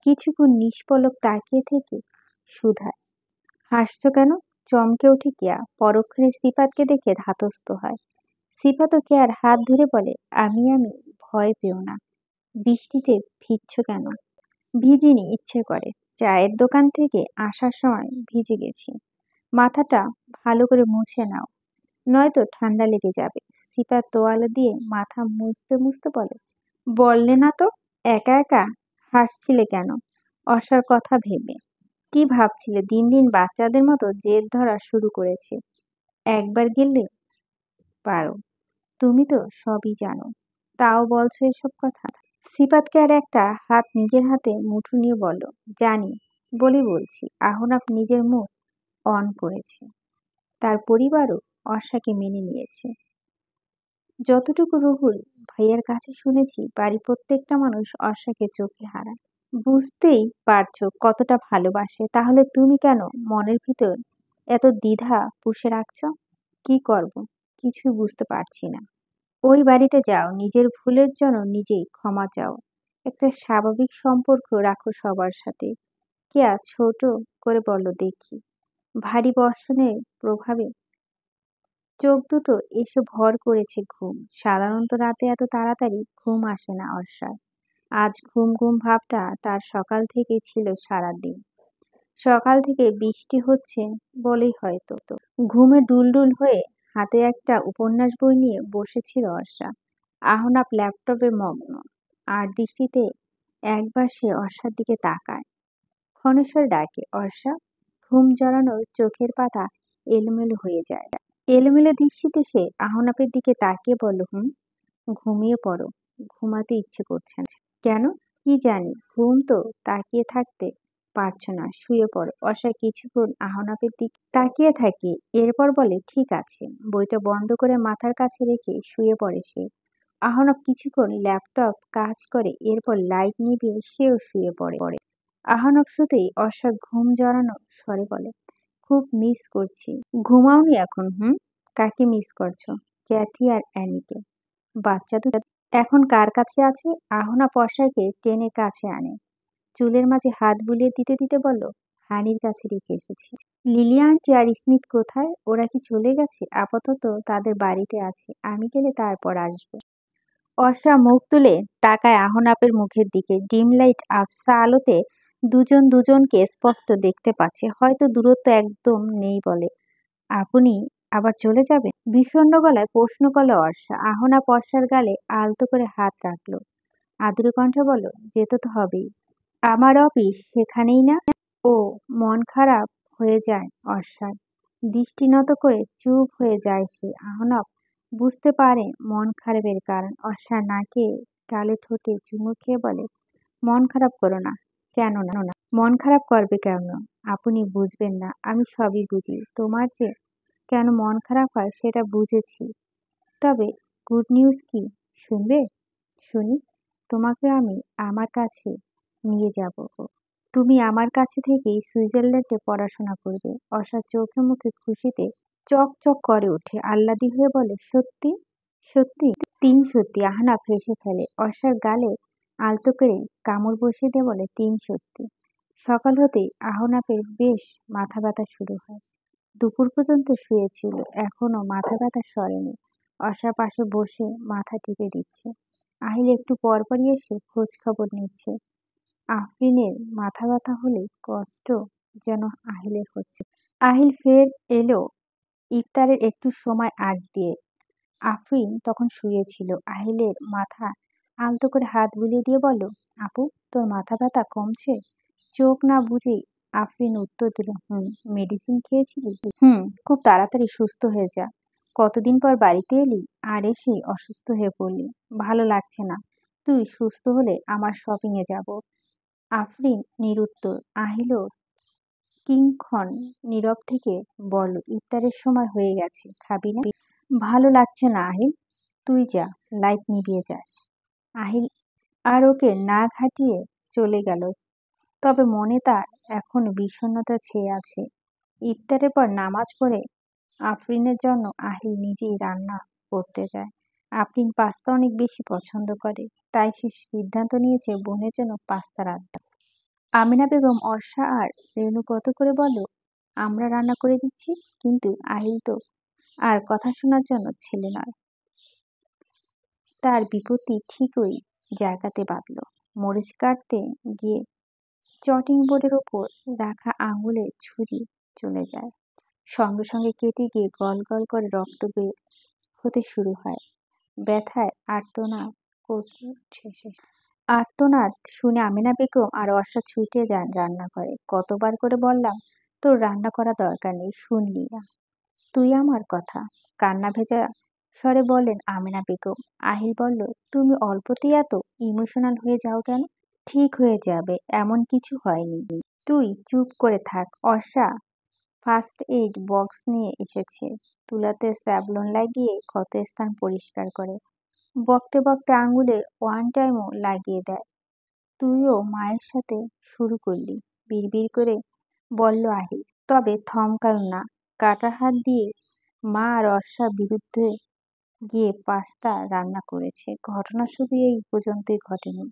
কিছুক্ষণ নিষ্পলক তাকিয়ে থেকে শুধায়, হাসছো কেন? চমকে ওঠে কেয়া। পরক্ষণে সিফাতকে দেখে ধাতস্থ হয়। সিফাতও কেয়ার হাত ধরে বলে, আমি ভয় পেও না। বৃষ্টিতে ভিজছো কেন? ভিজিনি, ইচ্ছে করে। চায়ের দোকান থেকে আসার সময় ভিজে গেছি। মাথাটা ভালো করে মুছে নাও, নয়তো ঠান্ডা লেগে যাবে। সিফাত তোয়ালে দিয়ে মাথা মুছতে মুছতে বলে, বললে না তো। একা একা হাসছিলে কেন? অর্ষার কথা ভেবে। কি ভাবছিলে? দিন দিন বাচ্চাদের মতো জেদ ধরা শুরু করেছে। একবার গেলে পারো। তুমি তো সবই জানো, তাও বলছো এসব কথা। সিফাতকে আর একটা হাত নিজের হাতে মুঠো নিয়ে বলল, জানি বলি বলছি। আহনাফ নিজের মুখ অন করেছে। তার পরিবারও অর্ষাকে মেনে নিয়েছে। যতটুকু রুহুল ভাইয়ার কাছে শুনেছি, বাড়ির প্রত্যেকটা মানুষ অর্ষাকে চোখে হারায়। বুঝতেই পারছো কতটা ভালোবাসে। তাহলে তুমি কেন মনের ভিতর এত দ্বিধা পুষে রাখছো? কি করব কিছুই বুঝতে পারছি না। ওই বাড়িতে যাও, নিজের ভুলের জন্য নিজেই ক্ষমা চাও। একটা স্বাভাবিক সম্পর্ক রাখো সবার সাথে। কেয়া ছোট করে বলল, দেখি। ভারী বর্ষণের প্রভাবে চোখ দুটো এসে ভর করেছে ঘুম। সাধারণত রাতে এত তাড়াতাড়ি ঘুম আসে না অর্ষার। আজ ঘুম ঘুম ভাবটা তার সকাল থেকে ছিল সারাদিন। সকাল থেকে বৃষ্টি হচ্ছে বলেই হয়তো। ঘুমে ডুলডুল হয়ে হাতে একটা উপন্যাস বই নিয়ে বসেছিল অর্ষা। আহনাফ ল্যাপটপে মগ্ন। আর দৃষ্টিতে একবার সে অর্ষার দিকে তাকায়। ক্ষণেশ্বর ডাকে, অর্ষা। ঘুম জড়ানো চোখের পাতা এলোমেলো হয়ে যায়। এলোমেলো দৃষ্টিতে সে আহনাফের দিকে তাকিয়ে বলল, ঘুমিয়ে পড়ো। ঘুমাতে ইচ্ছে করছে না। কেন? কি জানি, ঘুম তো তাকিয়ে থাকতে পারছো না, শুয়ে পড়ো। অর্ষা কিছুক্ষণ আহনাফের দিকে তাকিয়ে থাকে, এরপর বলে, ঠিক আছে। বইটা বন্ধ করে মাথার কাছে রেখে শুয়ে পড়ে সে। আহনাফ কিছুক্ষণ ল্যাপটপ কাজ করে, এরপর লাইট নিভিয়ে সেও শুয়ে পড়ে। আহনাফ শুতেই অর্ষা ঘুম জড়ানো স্বরে বলে, খুব মিস করছি। ঘুমাওনি এখন? কাকে মিস করছো? ক্যাথি আর অ্যানিকে। বাচ্চা দুটো এখন কার কাছে আছে? আহনা পর্সাকে টেনে কাছে আনে, চুলের মাঝে হাত বুলিয়ে দিতে দিতে বলল, হানির কাছে রেখে এসেছি। লিলি আন্টি আর স্মিথ কোথায়? ওরা কি চলে গেছে? আপাতত তাদের বাড়িতে আছে, আমি গেলে তারপর আসবো। অর্ষা মুখ তুলে তাকায় আহনাপের মুখের দিকে। ডিম লাইট আবছা আলোতে দুজন দুজনকে স্পষ্ট দেখতে পাচ্ছে, হয়তো দূরত্ব একদম নেই বলে। আপনি আবার চলে যাবেন? বিষণ্ণ গলায় প্রশ্ন করল অর্ষা। আহনা বর্ষার গালে আলতো করে হাত রাখলো, আদুরে কণ্ঠে বলল, যেতে তো হবেই। আমার অফিস সেখানেই না? ও মন খারাপ হয়ে যায় অর্ষার। দৃষ্টি নত করে চুপ হয়ে যায় সে। আহনাব বুঝতে পারে মন খারাপের কারণ। অর্ষার নাকে গালে ঠোঁটে চুমু খেয়ে বলে, মন খারাপ করো না। কেন না? মন খারাপ করবে কেন? আপনি বুঝবেন না, আমি সবই বুঝি। তোমার যে কেন মন খারাপ হয় সেটা বুঝেছি। তবে গুড নিউজ কি শুনবে? শুনি। তোমাকে আমি আমার কাছে নিয়ে যাব। তুমি আমার কাছে থেকেই সুইজারল্যান্ডে পড়াশোনা করবে। অর্ষার চোখে মুখে খুশিতে চকচক করে ওঠে, আহ্লাদি হয়ে বলে, সত্যি? সত্যি? তিন সত্যি। আহনাফ হেসে ফেলে, অর্ষার গালে আলতো করে কামড় বসিয়ে দিয়ে বলে, তিন সত্যি। সকাল হতেই আহনাফের বেশ মাথা ব্যথা শুরু হয়। দুপুর পর্যন্ত শুয়েছিল, এখনো মাথা ব্যথা সরেনি। অর্ষার পাশে বসে মাথা টিপে দিচ্ছে। আহিল একটু পরপরই এসে খোঁজ খবর নিচ্ছে। আফরিনের মাথা ব্যথা হলে কষ্ট যেন আহিলের হচ্ছে। আহিল ফের এলো ইফতারের একটু সময় আগ দিয়ে। আফরিন তখন শুয়েছিল। আহিলের মাথা আলতো করে হাত বুলিয়ে দিয়ে বলল, আপু, তোর মাথা ব্যথা কমছে? চোখ না বুঝেই আফরিন উত্তর দিল, হুম। মেডিসিন খেয়েছিলি? হুম। খুব তাড়াতাড়ি সুস্থ হয়ে যা। কতদিন পর বাড়িতে এলি, আর এসেই অসুস্থ হয়ে পড়লি। ভালো লাগছে না। তুই সুস্থ হলে আমার শপিং এ যাব। আফরিন নিরুত্তর। আহিলও কিংক্ষণ নীরব থেকে বলল, ইফতারের সময় হয়ে গেছে, খাবি না? ভালো লাগছে না আহিল, তুই যা, লাইট নিভিয়ে যাস। আহিল আর ওকে না ঘাটিয়ে চলে গেল। তবে মনে তার এখনো বিষণ্ণতা ছেয়ে আছে। ইফতারের পর নামাজ পড়ে আফরিনের জন্য আহিল নিজেই রান্না করতে যায়। আফরিন পাস্তা অনেক বেশি পছন্দ করে, তাই সে সিদ্ধান্ত নিয়েছে বোনের জন্য পাস্তা রান্না। আমিনা বেগম, অর্ষা আর রেনু কত করে বলো, আমরা রান্না করে দিচ্ছি। কিন্তু আহিল তো আর কথা শোনার জন্য ছেলে নয়। তার বিপত্তি ঠিকই জায়গাতে বাঁধল। মরিচ কাটতে গিয়ে চটিং বোর্ডের ওপর রাখা আঙুলের ছুরি চলে যায়। সঙ্গে সঙ্গে কেটে গিয়ে গল গল করে রক্ত বের হতে শুরু হয়। ব্যথায় আর্তনাদ করতে উঠে। আর্তনাদ শুনে আমিনা বেগম আর অর্ষা ছুটে যান রান্নাঘরে। কতবার করে বললাম তোর রান্না করা দরকার নেই, শুনলি না? তুই আমার কথা। কান্না ভেজা স্বরে বললেন আমিনা বেগম। আহিল বলল, তুমি অল্পতেই এত ইমোশনাল হয়ে যাও কেন? ঠিক হয়ে যাবে, এমন কিছু হয়নি। তুই চুপ করে থাক। অর্ষা ফার্স্ট এইড বক্স নিয়ে এসেছে। তুলাতে স্যাভলন লাগিয়ে ক্ষত স্থান পরিষ্কার করে। বকতে বকতে আঙুলে ওয়ান টাইমও লাগিয়ে দেয়। তুইও মায়ের সাথে শুরু করলি, বিড়বিড় করে বলল আহিল। তবে থমকাল না। কাটা হাত দিয়ে মা আর অর্ষার বিরুদ্ধে গিয়ে পাস্তা রান্না করেছে। ঘটনা শুধু এই পর্যন্তই ঘটেনি।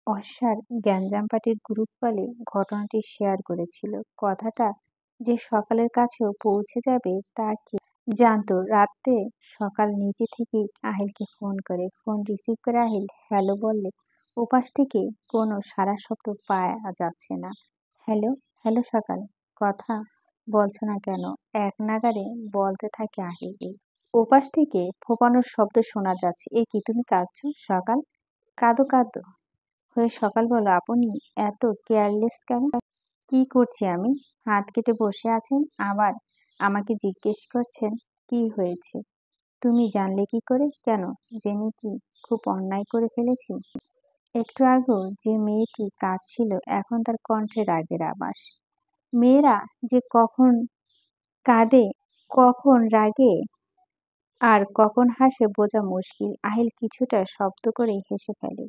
অর্ষার গ্যাঞ্জাম পার্টির গ্রুপ কলে ঘটনাটি শেয়ার করেছিল। কথাটা যে সকালের কাছেও পৌঁছে যাবে তা কে জানতো। রাতে সকাল নিজে থেকেই আহিলকে ফোন করে। ফোন রিসিভ করে আহিল হ্যালো বললে ওপাশ থেকে কোনো সাড়া শব্দ পাওয়া যাচ্ছে না। হ্যালো, হ্যালো সকাল, কথা বলছো না কেন? এক নাগাড়ে বলতে থাকে আহিল। ওপাশ থেকে ফোঁপানোর শব্দ শোনা যাচ্ছে। এ কি, তুমি কাঁদছো? সকাল, কাঁদো কাঁদো হয়ে সকাল বলো, আপনি এত কেয়ারলেস কেন? কি করছি আমি? হাত কেটে বসে আছেন, আবার আমাকে জিজ্ঞেস করছেন কি হয়েছে। তুমি জানলে কি করে? কেন, জেনে কি খুব অন্যায় করে ফেলেছি? একটু আগেও যে মেয়েটি কাঁদছিল, এখন তার কণ্ঠে রাগের আভাস। মেয়েরা যে কখন কাঁদে, কখন রাগে আর কখন হাসে বোঝা মুশকিল। আহিল কিছুটা শব্দ করে হেসে ফেলে।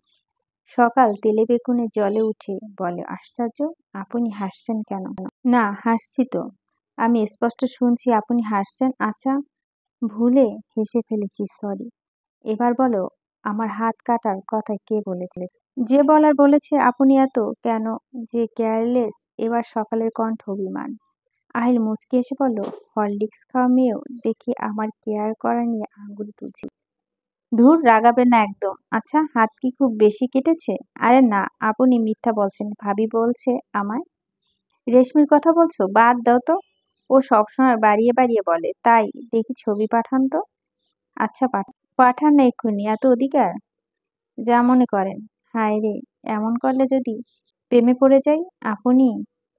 সকাল তেলে বেগুনে জ্বলে উঠে বলে, আশ্চর্য, আপনি হাসছেন কেন? না, হাসছি তো। আমি স্পষ্ট শুনছি আপনি হাসছেন। আচ্ছা, ভুলে হেসে ফেলেছি, সরি। এবার বলো, আমার হাত কাটার কথা কে বলেছে? যে বলার বলেছে। আপনি এত কেন যে কেয়ারলেস? এবার সকালের কণ্ঠ অভিমান। আহিল মুচকি এসে বলল, হরলিক্স খাওয়া মেয়েও দেখি আমার কেয়ার করা নিয়ে আঙ্গুল তুলছি। ধুর, রাগাবেন না একদম। আচ্ছা, হাত কি খুব বেশি কেটেছে? আরে না, আপনি মিথ্যা বলছেন, ভাবি বলছে আমায়। রেশমির কথা বলছো? বাদ দাও তো। ও সবসময় বাড়িয়ে বাড়িয়ে বলে, তাই দেখি ছবি পাঠান তো। আচ্ছা, পাঠান না এক্ষুনি, এত অধিকার? যা মনে করেন। হায় রে, এমন করলে যদি প্রেমে পড়ে যাই। আপনি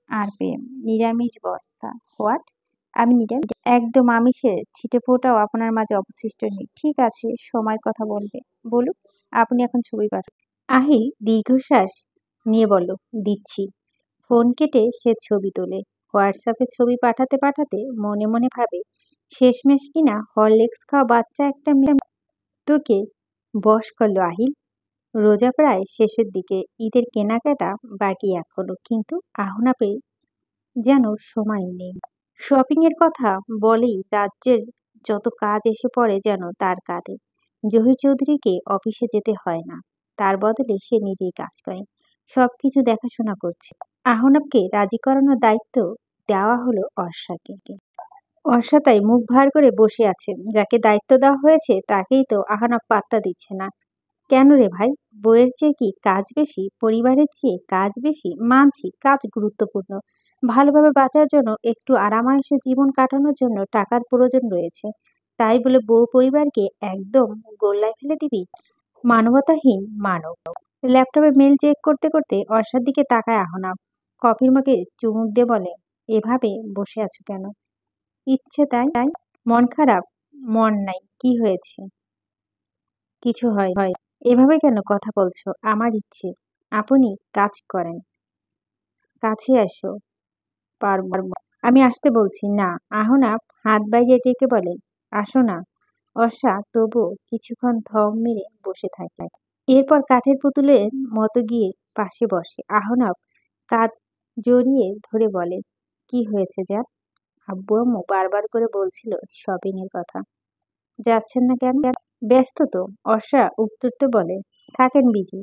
আর প্রেম, নিরামিষ বস্তা। হোয়াট? আমি নিরামিষ? একদম আমিষের ছিটেফোঁটাও আপনার মাঝে অবশিষ্ট নেই। ঠিক আছে, সময় কথা বলবে। বলুক, আপনি এখন ছবি পাঠান। আহিল দীর্ঘশ্বাস নিয়ে বলল, দিচ্ছি। ফোন কেটে সে ছবি তোলে। হোয়াটসঅ্যাপে ছবি পাঠাতে পাঠাতে মনে মনে ভাবে, শেষমেশ কিনা হরলিক্স খাওয়া বাচ্চা একটা মেয়ে তোকে বশ করলো আহিল। রোজা প্রায় শেষের দিকে, ঈদের কেনাকাটা বাকি এখনো, কিন্তু আহনাপে যেন সময় নেই। শপিং এর কথা বলেই রাজ্যের যত কাজ এসে পড়ে যেন তার কাঁধে। জহির চৌধুরীকে অফিসে যেতে হয় না, তার বদলে সে নিজেই কাজ করে, সবকিছু দেখাশোনা করছে। আহনাবকে রাজি করানোর দায়িত্ব দেওয়া হলো অর্ষাকে। অর্ষা তাই মুখ ভার করে বসে আছে। যাকে দায়িত্ব দেওয়া হয়েছে তাকেই তো আহনাব পাত্তা দিচ্ছে না। কেন রে ভাই? বইয়ের চেয়ে কি কাজ বেশি? পরিবারের চেয়ে কাজ বেশি? মানছি কাজ গুরুত্বপূর্ণ। ভালোভাবে বাঁচার জন্য, একটু আরামায়েশে জীবন কাটানোর জন্য টাকার প্রয়োজন রয়েছে। তাই বলে বউ পরিবারকে একদম গোল্লায় ফেলে দিবি? মানবতাহীন মানব। ল্যাপটপে মেল চেক করতে করতে অর্ষার দিকে তাকায় আহনাব। কফির মগে চুমুক দিয়ে বলে, এভাবে বসে আছো কেন? ইচ্ছে তাই। মন খারাপ? মন নাই, কি হয়েছে? কিছু হয়? এভাবে কেন কথা বলছো? আমার ইচ্ছে। আপনি কাজ করেন। কাছে আসো। পারবো। আমি আসতে বলছি না। আহনাব হাত বাড়িয়ে ডেকে বলে, আসো না। অর্ষা তবু কিছুক্ষণ থম মেরে বসে থাকে। এরপর কাঠের পুতুলের মতো গিয়ে পাশে বসে। আহনাব কাঁধ জড়িয়ে ধরে বলে, কি হয়েছে যার? আব্বু আম্মু বারবার করে বলছিল শপিং এর কথা। যাচ্ছেন না কেন? ব্যস্ত তো। অর্ষা উঠতে বলে, থাকেন বিজি।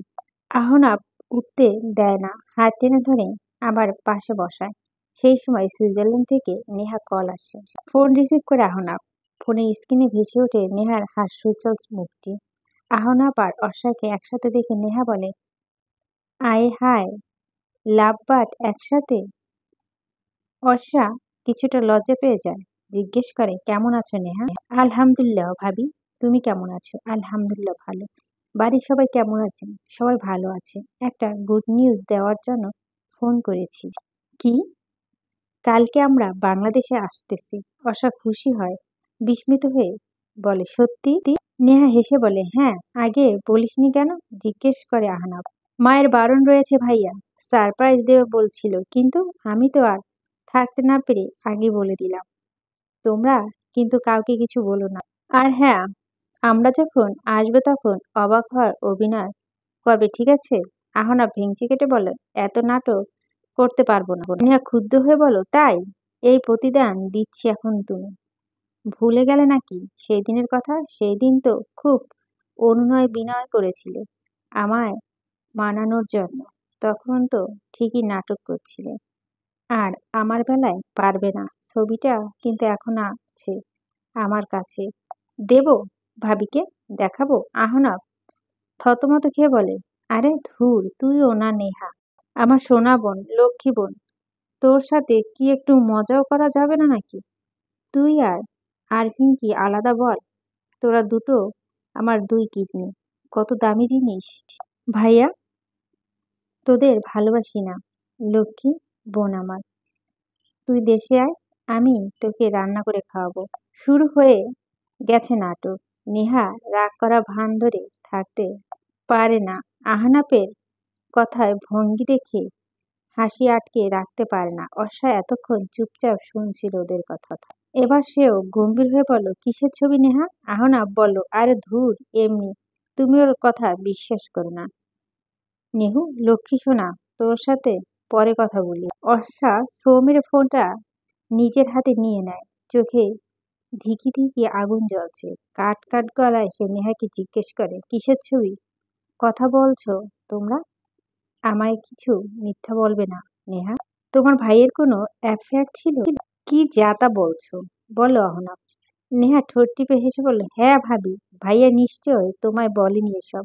আহনাব উঠতে দেয় না, হাত টেনে ধরে আবার পাশে বসায়। সেই সময় সুইজারল্যান্ড থেকে নেহা কল আসে। ফোন রিসিভ করে আহনাব। ফোনের স্ক্রিনে ভেসে ওঠে নেহার হাস্যোজ্জ্বল মুখটি। আহনাব আর অর্ষাকে একসাথে দেখে নেহা বলে, আয় হায়, লাভ বাট একসাথে। অর্ষা কিছুটা লজ্জা পেয়ে যায়। জিজ্ঞেস করে, কেমন আছো নেহা? আলহামদুলিল্লাহ ভাবি, তুমি কেমন আছো? আলহামদুলিল্লাহ ভালো। বাড়ির সবাই কেমন আছেন? সবাই ভালো আছে। একটা গুড নিউজ দেওয়ার জন্য ফোন করেছি। কি? কালকে আমরা বাংলাদেশে আসতেছি। অর্ষা খুশি হয়, বিস্মিত হয়ে বলে, সত্যি? নেহা হেসে বলে, হ্যাঁ। আগে বলিসনি কেন? জিজ্ঞেস করে আহনাব। মায়ের বারণ রয়েছে ভাইয়া, সারপ্রাইজ দেবে বলছিল, কিন্তু আমি তো আর থাকতে না পেরে আগে বলে দিলাম। তোমরা কিন্তু কাউকে কিছু বলো না। আর হ্যাঁ, আমরা যখন আসবো তখন অবাক হওয়ার অভিনয় করবে, ঠিক আছে? আহনাব ভেঙচি কেটে বলে, এত নাটক করতে পারবো না। নেহা ক্ষুব্ধ হয়ে বলো, তাই? এই প্রতিদান দিচ্ছি এখন তুমি? ভুলে গেলে নাকি সেই দিনের কথা? সেই দিন তো খুব অনুনয় বিনয় করেছিলে আমায় মানানোর জন্য। তখন তো ঠিকই নাটক করছিলে। আর আমার বেলায় পারবে না। ছবিটা কিন্তু এখন আছে আমার কাছে। দেব ভাবিকে? দেখাবো? আহনাব থতমত খেয়ে বলে, আরে ধুর, তুইও না নেহা, আমার সোনা বোন, লক্ষ্মী বোন। তোর সাথে কি একটু মজাও করা যাবে না নাকি? তুই আর আরফিন কি আলাদা বল? তোরা দুটো আমার দুই কিডনি। কত দামি জিনিস। ভাইয়া, তোদের ভালোবাসি না, লক্ষ্মী বোন আমার। তুই দেশে আয়, আমি তোকে রান্না করে খাওয়াবো। শুরু হয়ে গেছে নাটক। নেহা রাগ করা ভান ধরে থাকতে পারে না। আহনাপের কথায় ভঙ্গি দেখে হাসি আটকে রাখতে পারে না। অর্ষা এতক্ষণ চুপচাপ শুনছিল ওদের কথা। এবার সেও গম্ভীর হয়ে বলল, কিসের ছবি নেহা? আহনাব বলল, আরে ধুর, এমনি। তুমি ওর কথা বিশ্বাস করো না। নেহু, লক্ষ্মী সোনা, তোর সাথে পরে কথা বলি। অর্ষা সৌ মেরে ফোনটা নিজের হাতে নিয়ে নেয়। চোখে ধিকি ধিকি আগুন জ্বলছে। কাট কাট গলায় সে নেহাকে জিজ্ঞেস করে, কিসের ছবি? কথা বলছো তোমরা? আমায় কিছু মিথ্যা বলবে না, নেহা। তোমার ভাইয়ের কোনো অ্যাফেয়ার ছিল? কি যাতা বলছো, বলো অহনা। নেহা ঠোঁট টিপে হেসে বলল, হ্যাঁ ভাবি, ভাইয়া নিশ্চয় তোমায় বলেনি এসব।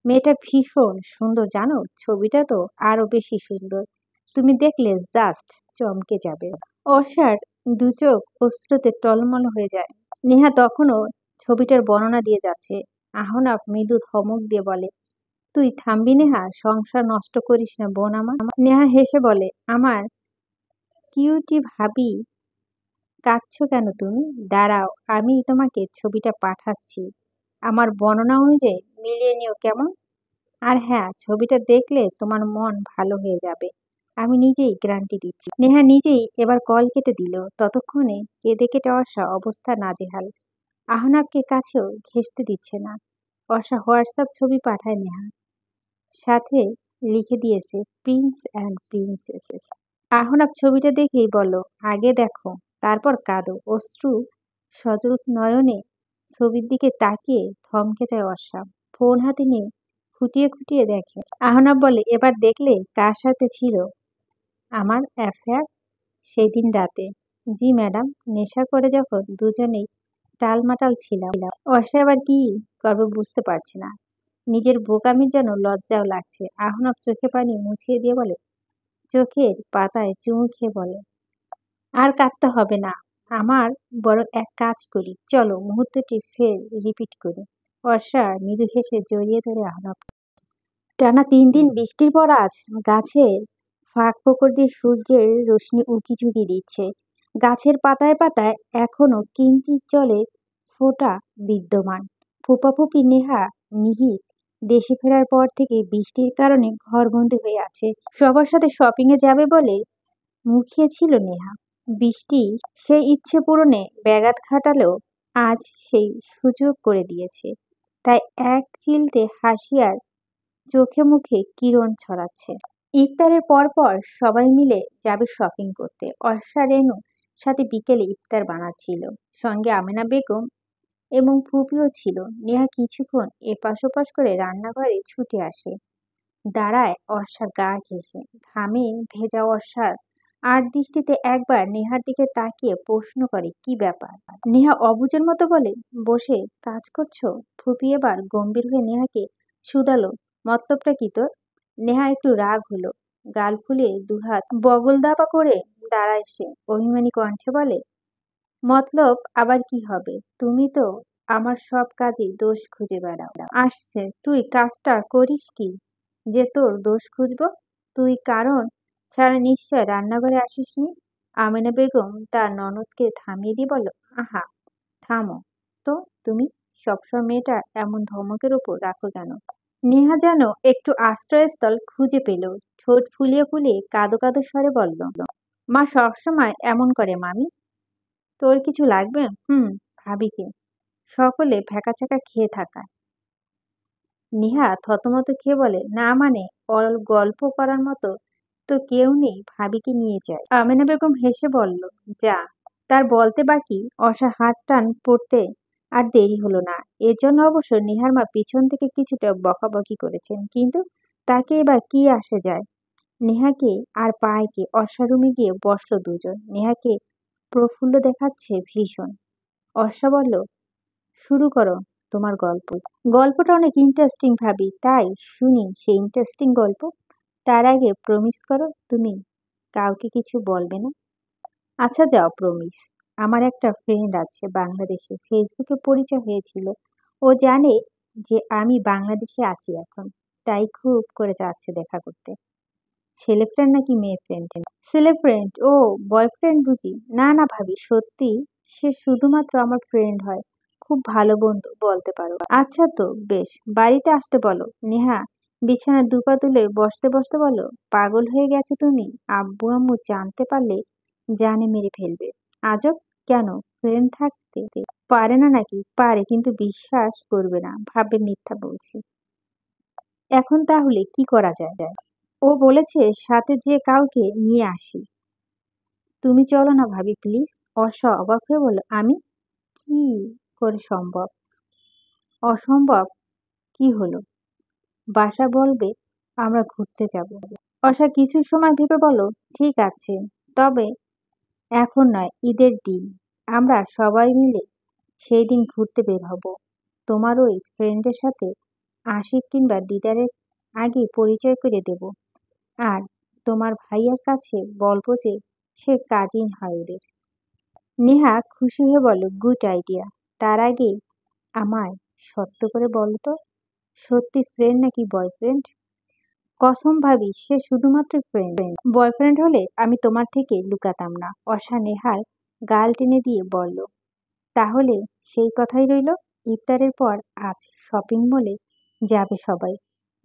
মেয়েটা ভীষণ সুন্দর জানো, ছবিটা তো আরো বেশি সুন্দর। তুমি দেখলে জাস্ট চমকে যাবে। অর্ষার দু চোখ অশ্রুতে টলমল হয়ে যায়। নেহা তখনও ছবিটার বর্ণনা দিয়ে যাচ্ছে। আহনাফ মৃদু ধমক দিয়ে বলে, তুই থামবি নেহা, সংসার নষ্ট করিস না বোন আমার। নেহা হেসে বলে, আমার কিউটি ভাবি, কাঁদছো কেন তুমি? দাঁড়াও, আমি তোমাকে ছবিটা পাঠাচ্ছি। আমার বর্ণনা অনুযায়ী মিলিয়ে নিও কেমন? আর হ্যাঁ, ছবিটা দেখলে তোমার মন ভালো হয়ে যাবে, আমি নিজেই গ্যারান্টি দিচ্ছি। নেহা নিজেই এবার কল কেটে দিল। ততক্ষণে কেঁদে কেটে অর্ষা অবস্থা নাজেহাল। আহনাবকে কাছেও ঘেঁষতে দিচ্ছে না। অর্ষা হোয়াটসঅ্যাপ ছবি পাঠায় নেহা, সাথে লিখে দিয়েছে প্রিন্স অ্যান্ড প্রিন্সেস। আহনাব ছবিটা দেখেই বলল, আগে দেখো তারপর কাঁদো। অশ্রু সজল নয়নে ছবির দিকে তাকিয়ে থমকে যায় অর্ষা। ফোন হাতে নিয়ে খুঁটিয়ে খুঁটিয়ে দেখে। আহনাব বলে, এবার দেখলে কার সাথে ছিল আমার অ্যাফেয়ার সেদিন রাতে? জি ম্যাডাম, নেশা করে যখন দুজনেই টালমাটাল ছিলাম। অর্ষা এবার কি করবে বুঝতে পারছে না। নিজের বোকামির জন্য লজ্জাও লাগছে। আহনাব চোখে পানি মুছিয়ে দিয়ে বলে, চোখের পাতায় চুমু খেয়ে বলে, আর কাঁদতে হবে না আমার, বরং এক কাজ করি, চলো মুহূর্তটি ফের রিপিট করি। বর্ষা মৃদু হেসে জড়িয়ে ধরে আহনাব। টানা ৩ দিন বৃষ্টির পর আজ গাছের ফাঁক ফোকর দিয়ে সূর্যের রশ্মি উকি ঝুঁকি দিচ্ছে। গাছের পাতায় পাতায় এখনো কিঞ্চিৎ জলের ফোঁটা বিদ্যমান। ফুপাফুপি নেহা মিহির দেশে ফেরার পর থেকে বৃষ্টির কারণে ঘরবন্দি হয়ে আছে। সবার সাথে শপিং এ যাবে বলে মুখিয়ে ছিল নেহা। বৃষ্টি সেই ইচ্ছে পূরণে ব্যাঘাত ঘটালেও আজ সেই সুযোগ করে দিয়েছে। তাই এক চিলতে হাসি আর চোখে মুখে কিরণ ছড়াচ্ছে। ইফতারের পরপর সবাই মিলে যাবে শপিং করতে। অর্ষা রেনু সাথে বিকেলে ইফতার বানাচ্ছিল। সঙ্গে আমেনা বেগম এবং ফুপিও ছিল। নেহা কিছুক্ষণ এপাশ ওপাশ করে রান্নাঘরে ছুটে আসে। দাঁড়ায় অর্ষার গা ঘেঁষে। ঘামে ভেজা অর্ষার আর দৃষ্টিতে একবার নেহার দিকে তাকিয়ে প্রশ্ন করে, কি ব্যাপার? নেহা অবুঝের মতো বলে, বসে কাজ করছো? ফুপি এবার গম্ভীর হয়ে নেহাকে শুধালো, মতলবটা কি তোর? নেহা একটু রাগ হলো। গাল ফুলিয়ে দুহাত বগল দাবা করে দাঁড়ায় সে। অভিমানী কণ্ঠে বলে, মতলব আবার কি হবে? তুমি তো আমার সব কাজেই দোষ খুঁজে বেড়াও। আসছে, তুই কাজটা করিস কি যে তোর দোষ খুঁজবো? তুই কারণ ছাড়া নিশ্চয় রান্নাঘরে আসিসনি। আমেনা বেগম তার ননদকে থামিয়ে দিয়ে বলল, আহা থামো তো তুমি, সবসময় মেয়েটা এমন ধমকের ওপর রাখো কেন? নেহা যেন একটু আশ্রয়স্থল খুঁজে পেল। ঠোঁট ফুলিয়ে ফুলিয়ে কাঁদো কাঁদো স্বরে বলল, মা সবসময় এমন করে মামি। তোর কিছু লাগবে? ভাবিকে। সকলে ভ্যাকাচ্যাকা খেয়ে থাকা। নেহা থতমত খেয়ে বলে, না মানে, গল্প করার মতো তো কেউ নেই, ভাবিকে নিয়ে যায়। আমেনা বেগম হেসে বলল, যা। তার বলতে বাকি অর্ষার হাত টান পড়তে আর দেরি হলো না। এর জন্য অবশ্য নেহার মা পিছন থেকে কিছুটা বকাবকি করেছেন, কিন্তু তাকে এবার কি আসে যায়। নেহাকে আর পায়েকে অর্ষা রুমে গিয়ে বসলো দুজন। নেহাকে প্রফুল্ল দেখাচ্ছে ভীষণ। অর্ষা বলল, শুরু করো তোমার গল্প। গল্পটা অনেক ইন্টারেস্টিং ভাবি, তাই শুনি সেই ইন্টারেস্টিং গল্প। তার আগে প্রমিস করো তুমি কাউকে কিছু বলবে না। আচ্ছা যাও, প্রমিস। আমার একটা ফ্রেন্ড আছে বাংলাদেশে, ফেসবুকে পরিচয় হয়েছিল। ও জানে যে আমি বাংলাদেশে আছি এখন, তাই খুব করে যাচ্ছে দেখা করতে। ছেলে ফ্রেন্ড নাকি মেয়ে ফ্রেন্ড? ছেলে ফ্রেন্ড। ও, বয়ফ্রেন্ড বুঝি? না না ভাবি, সত্যি সে শুধুমাত্র আমার ফ্রেন্ড হয়, খুব ভালো বন্ধু বলতে পারো। আচ্ছা তো বেশ, বাড়িতে আসতে বলো। নেহা বিছানার দুপা তুলে বসতে বসতে বলো, পাগল হয়ে গেছে তুমি? আব্বু আম্মু জানতে পারলে জানে মেরে ফেলবে। আজব, কেন? ফ্রেন্ড থাকতে পারে না নাকি? পারে, কিন্তু বিশ্বাস করবে না, ভাববে মিথ্যা বলছি। এখন তাহলে কি করা যায়? ও বলেছে সাথে যে কাউকে নিয়ে আসি। তুমি চলো না ভাবি প্লিজ। অর্ষা অবাক হয়ে বলল, আমি? কি করে সম্ভব? অসম্ভব কি হলো? বাসা বলবে আমরা ঘুরতে যাব। অর্ষা কিছু সময় ভেবে বলল, ঠিক আছে, তবে এখন নয়, ঈদের দিন আমরা সবাই মিলে সেই দিন ঘুরতে বের হব। তোমার ওই ফ্রেন্ডের সাথে আশিক কিংবা দিদারের আগে পরিচয় করে দেব। আর তোমার ভাইয়ার কাছে বলবো যে সে কাজিন হয় ওদের। নেহা খুশি হয়ে বলল, গুড আইডিয়া। তার আগে আমায় সত্য করে বলো তো, সত্যি ফ্রেন্ড নাকি বয়ফ্রেন্ড? কসম ভাবি সে শুধুমাত্র ফ্রেন্ড। বয়ফ্রেন্ড হলে আমি তোমার থেকে লুকাতাম না। অশা নেহার গাল টেনে দিয়ে বলল, তাহলে সেই কথাই রইল। ইফতারের পর আজ শপিং মলে যাবে সবাই,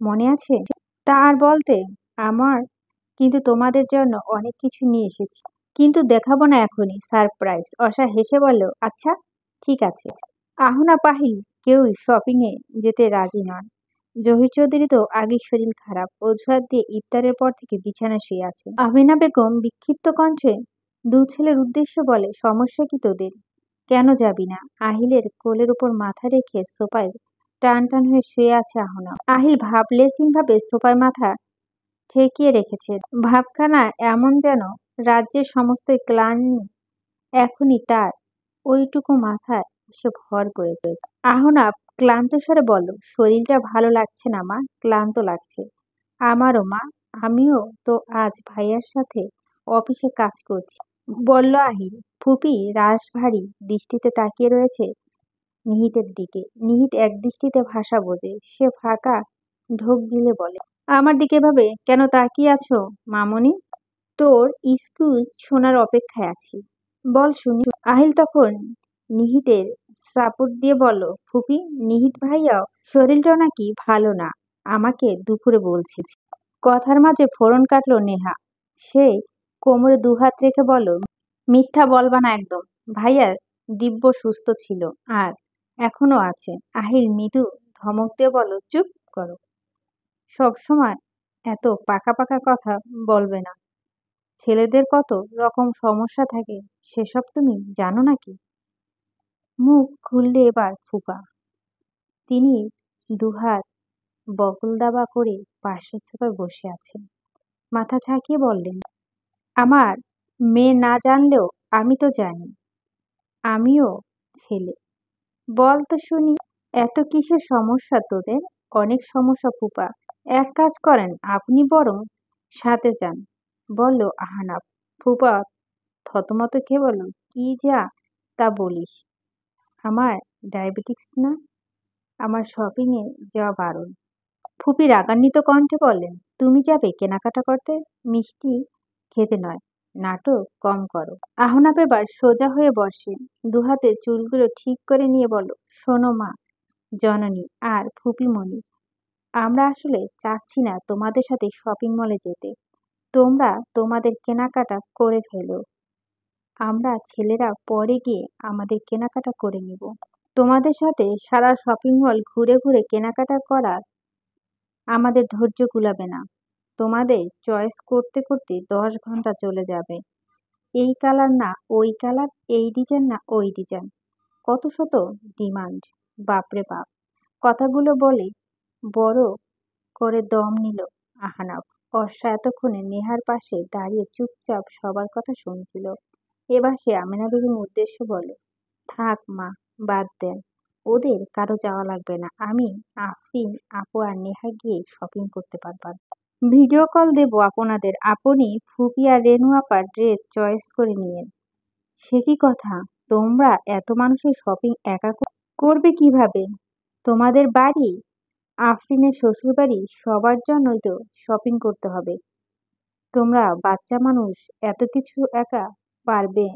মনে আছে? তা আর বলতে, আমার কিন্তু তোমাদের জন্য অনেক কিছু নিয়ে এসেছি, কিন্তু দেখাবো না এখনই, সারপ্রাইজ। অশা হেসে বলল, আচ্ছা ঠিক আছে। আহনা পাহিল কেউই শপিং এ যেতে রাজি নন। জহির চৌধুরী তো আগেই শরীর খারাপ, অজুহাত দিয়ে ইফতারের পর থেকে বিছানায় শুয়ে আছে। আমিনা বেগম বিক্ষিপ্ত কণ্ঠে দু ছেলের উদ্দেশ্য বলে, সমস্যা কি তোদের? কেন যাবি না? আহিলের কোলের উপর মাথা রেখে সোফায় টান টান হয়ে শুয়ে আছে আহনা। আহিল ভাবলেশীন ভাবে সোফায় মাথা ঠেকিয়ে রেখেছে, ভাবখানা এমন যেন রাজ্যের সমস্ত ক্লান্তি এখনই তার ওইটুকু মাথায় এসে ভর করেছে। আহনা ক্লান্ত স্বরে বলল, শরীরটা ভালো লাগছে না মা, ক্লান্ত লাগছে। আমারও মা, আমিও তো আজ ভাইয়ার সাথে অফিসে কাজ করছি, বলল আহিল। ফুপি রাশভারী দৃষ্টিতে তাকিয়ে রয়েছে নিহিতের দিকে। নিহিত এক দৃষ্টিতে ভাষা বোঝে, সে ফাঁকা ঢোক গিলে বলে, আমার দিকে ভাবে কেন তাকিয়ে আছো মামনি? তোর এক্সকিউজ শোনার অপেক্ষায় আছি, বল শুনি। আহিল তখন নিহিতের সাপোর্ট দিয়ে বলল, ফুপি, নিহিত ভাইয়াও শরীরটা নাকি ভালো না, আমাকে দুপুরে বলছি। কথার মাঝে ফোড়ন কাটলো নেহা। সে কোমরে দুহাত রেখে বলল, মিথ্যা বলবা না একদম। ভাইয়ার দিব্য সুস্থ ছিল, আর এখনো আছে। আহিল মৃদু ধমক দিয়ে বলল, চুপ করো, সবসময় এত পাকা পাকা কথা বলবে না। ছেলেদের কত রকম সমস্যা থাকে সেসব তুমি জানো নাকি? মুখ খুললে এবার ফুপা। তিনি দুহাত বগল দাবা করে পাশের সোফায় বসে আছেন, মাথা ঝাঁকিয়ে বললেন, আমার মেয়ে না জানলেও আমি তো জানি, আমিও ছেলে। বল তো শুনি, এত কিসের সমস্যা তোদের? অনেক সমস্যা ফুপা। এক কাজ করেন, আপনি বরং সাথে যান, বলল আহনাফ। ফুপা থতমত খেয়ে বলল, কি যা তা বলিস? আমার ডায়াবেটিস না, আমার শপিং এ যাওয়া বারণ। ফুপি রাগান্বিত কণ্ঠে বললেন, তুমি যাবে কেনাকাটা করতে, মিষ্টি খেতে নয়, নাটক কম করো। আহনাফ এবার সোজা হয়ে বসে, দুহাতে চুলগুলো ঠিক করে নিয়ে বলল, শোনো মা জননী আর ফুপিমণি, আমরা আসলে চাচ্ছি না তোমাদের সাথে শপিং মলে যেতে। তোমরা তোমাদের কেনাকাটা করে ফেলো, আমরা ছেলেরা পরে গিয়ে আমাদের কেনাকাটা করে নিব। তোমাদের সাথে সারা শপিং মল ঘুরে ঘুরে কেনাকাটা করার আমাদের ধৈর্য কুলাবে না। তোমাদের চয়েস করতে করতে 10 ঘন্টা চলে যাবে। এই কালার না ওই কালার, এই ডিজাইন না ওই ডিজাইন, কত শত ডিমান্ড, বাপরে বাপ। কথাগুলো বলে বড় করে দম নিল আহনাফ। অর্ষা এতক্ষণে নেহার পাশে দাঁড়িয়ে চুপচাপ সবার কথা শুনছিল। এবার সে আমিনা বেগম উদ্দেশ্য বলে, থাক মা, বাদ দেন, ওদের কারো যাওয়া লাগবে না। আমি, আফরিন আপু আর নেহা গিয়ে শপিং করতে পারবার। ভিডিও কল দেব আপনাদের, আপনি ফুপি আর রেনু আপার ড্রেস চয়েস করে নিয়েন। সে কি কথা, তোমরা এত মানুষের শপিং একা করবে কিভাবে? তোমাদের বাড়ি, আফরিনের শ্বশুর বাড়ি, সবার জন্যই তো শপিং করতে হবে। তোমরা বাচ্চা মানুষ, এত কিছু একা পারবে?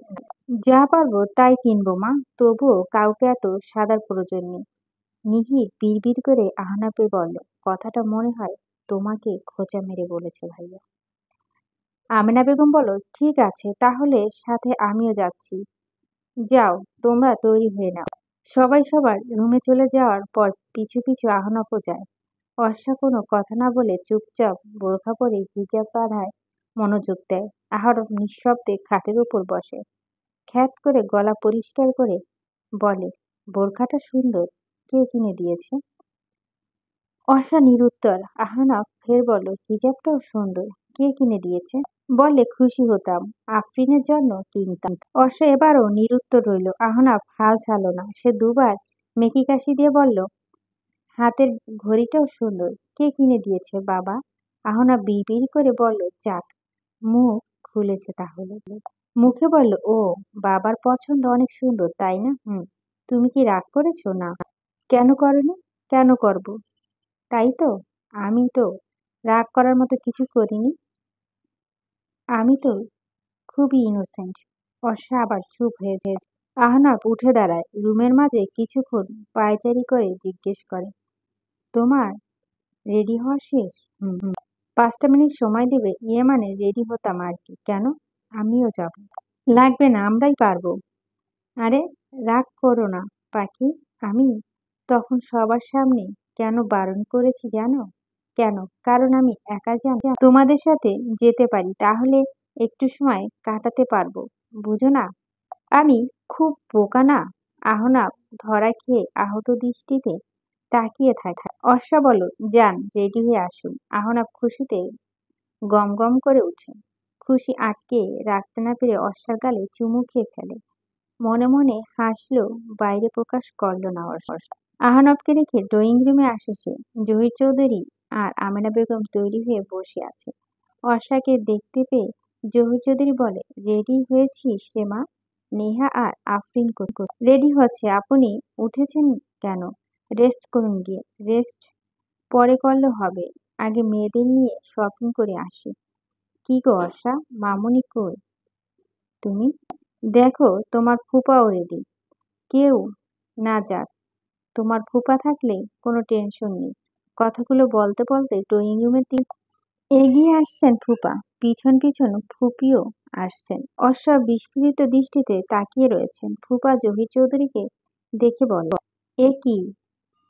যা পারবো তাই কিনবো মা, তবুও কাউকে এত সাদার প্রয়োজন নেই। নিহিত বিড়বিড় করে আহনাফে বলল, কথাটা মনে হয় তোমাকে খোঁচা মেরে বলেছে ভাইয়া। আমিনা বেগম বলল, ঠিক আছে তাহলে সাথে আমিও যাচ্ছি। যাও, তোমরা তৈরি হয়ে নাও। সবাই সবার রুমে চলে যাওয়ার পর পিছু পিছু আহনাফও যায়। অর্ষা কোনো কথা না বলে চুপচাপ বোরখা পরে হিজাব বাঁধায় মনোযোগ দেয়। আহনাফ নিঃশব্দে খাটের উপর বসে, খ্যাত করে গলা পরিষ্কার করে বলে, বোরখাটা সুন্দর, কে কিনে দিয়েছে? অর্ষা নিরুত্তর। আহনাফ ফের বলল, হিজাবটাও সুন্দর, কে কিনে দিয়েছে? বললে খুশি হতাম, আফরিনের জন্য কিনতাম। অর্ষা এবারও নিরুত্তর রইল। আহনাফ হাল ছাড়ল না। সে দুবার মেকি কাশি দিয়ে বলল, হাতের ঘড়িটাও সুন্দর, কে কিনে দিয়েছে বাবা? আহনাফ বিড়বিড় করে বলল, যাক, মুখ খুলেছে তাহলে। মুখে বলল, ও, বাবার পছন্দ অনেক সুন্দর তাই না? হুম। তুমি কি রাগ করেছো? না। কেন করনি? কেন করব? তাই তো। আমি তো রাগ করার মতো কিছু করিনি। আমি তো খুবই ইনোসেন্ট। অর্ষা আবার চুপ হয়ে যায়। আহনাফ উঠে দাঁড়ায়। রুমের মাঝে কিছুক্ষণ পায়চারি করে জিজ্ঞেস করে, তোমার রেডি হওয়া শেষ? হুম হুম। 5টা মিনিট সময় দেবে? ইয়ে মানে রেডি হতাম আর কি। কেন? আমিও যাব। লাগবে না, আমরাই পারবো। আরে, রাগ করো না পাখি। আমি তখন সবার সামনে কেন বারণ করেছি জানো? কেন? কারণ আমি একা তোমাদের সাথে যেতে পারি, তাহলে একটু সময় কাটাতে পারবো, বুঝো না? আমি খুব বোকা না? আহনাফ ধরা খেয়ে আহত দৃষ্টিতে তাকিয়ে থাকে। অর্ষা বলল, যান, রেডি হয়ে আসুন। আহনাফ খুশিতে গম গম করে ওঠে। খুশি আটকে রাখতে না পেরে অর্ষার গালে চুমু খেয়ে ফেলে। মনে মনে হাসলেও বাইরে প্রকাশ করল না অর্ষা। আহনাফকে রেখে ড্রয়িং রুমে আসে সে। জহির চৌধুরী আর আমেনা বেগম তৈরি হয়ে বসে আছে। অর্ষাকে দেখতে পেয়ে জহির চৌধুরী বলে, রেডি হয়েছিস রে মা? নেহা আর আফরিন রেডি হচ্ছে। আপনি উঠেছেন কেন? রেস্ট করুন গিয়ে। রেস্ট পরে করলে হবে, আগে মেয়েদের নিয়ে শপিং করে আসি। কি গো অর্ষা, মামুনি কই? তুমি দেখো, তোমার ফুপাও রেডি। কেউ না যাক, তোমার ফুপা থাকলে কোনো টেনশন নেই। কথাগুলো বলতে বলতে ড্রয়িং রুমের দিকে এগিয়ে আসছেন ফুপা। পিছন পিছন ফুপিও আসছেন। অর্ষা বিস্ফোরিত দৃষ্টিতে তাকিয়ে রয়েছেন। ফুপা জহির চৌধুরীকে দেখে বলে, এ কি,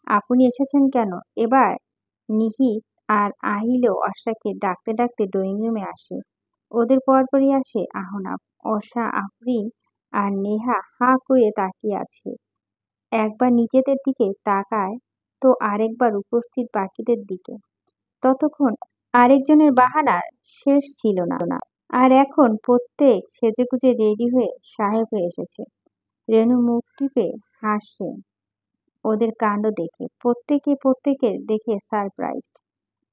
আপনি এসেছেন কেন? এবার নিহিত আর আহিলও অর্ষাকে ডাকতে ডাকতে ড্রয়িং রুমে আসে। ওদের পরপরই আসে আহনাফ। অর্ষা, আফরিন আর নেহা হাঁ করে তাকিয়ে আছে। একবার নিজেদের দিকে তাকায় তো আরেকবার উপস্থিত বাকিদের দিকে। ততক্ষণ আরেকজনের বাহানার শেষ ছিল না। আর এখন প্রত্যেক সেজেগুজে রেডি হয়ে সাহেব হয়ে এসেছে। রেনু মুখ টিপে হাসছে ওদের কাণ্ড দেখে। প্রত্যেকের দেখে সারপ্রাইজড।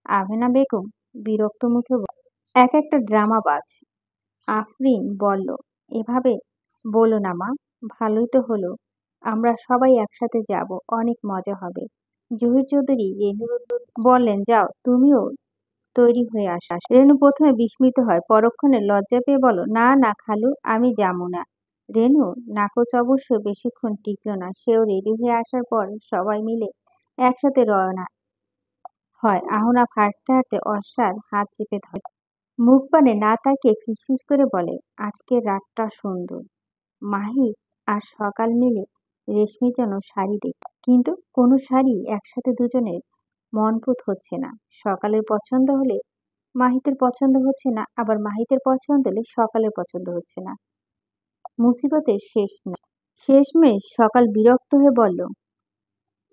আমেনা বেগম বিরক্ত মুখে এক একটা ড্রামাবাজ। আফরিন বলল, এভাবে বলো না মা, ভালোই তো হলো, আমরা সবাই একসাথে যাব, অনেক মজা হবে। জহির চৌধুরী রেনুর বললেন, যাও, তুমিও তৈরি হয়ে আসা। রেনু প্রথমে বিস্মিত হয়, পরক্ষণে লজ্জা পেয়ে বলো, না না খালু, আমি যাবো না। রেনু নাকচ অবশ্য বেশিক্ষণ টিকল না। সেও রেডি হয়ে আসার পর সবাই মিলে একসাথে রওনা হয়। আহনাফ হাঁটতে হাঁটতে অর্ষার হাত চেপে ধরে। মুখ পানে না তাকিয়ে ফিসফিস করে বলে, আজকের রাতটা সুন্দর। মাহি আর সকাল মিলে রেশমি যেন শাড়ি দেখে, কিন্তু কোনো শাড়ি একসাথে দুজনের মনপুত হচ্ছে না। সকালের পছন্দ হলে মাহিতের পছন্দ হচ্ছে না, আবার মাহিতের পছন্দ হলে সকালের পছন্দ হচ্ছে না। মুসিবতের শেষ নেই। শেষমেশ সকাল বিরক্ত হয়ে বলল,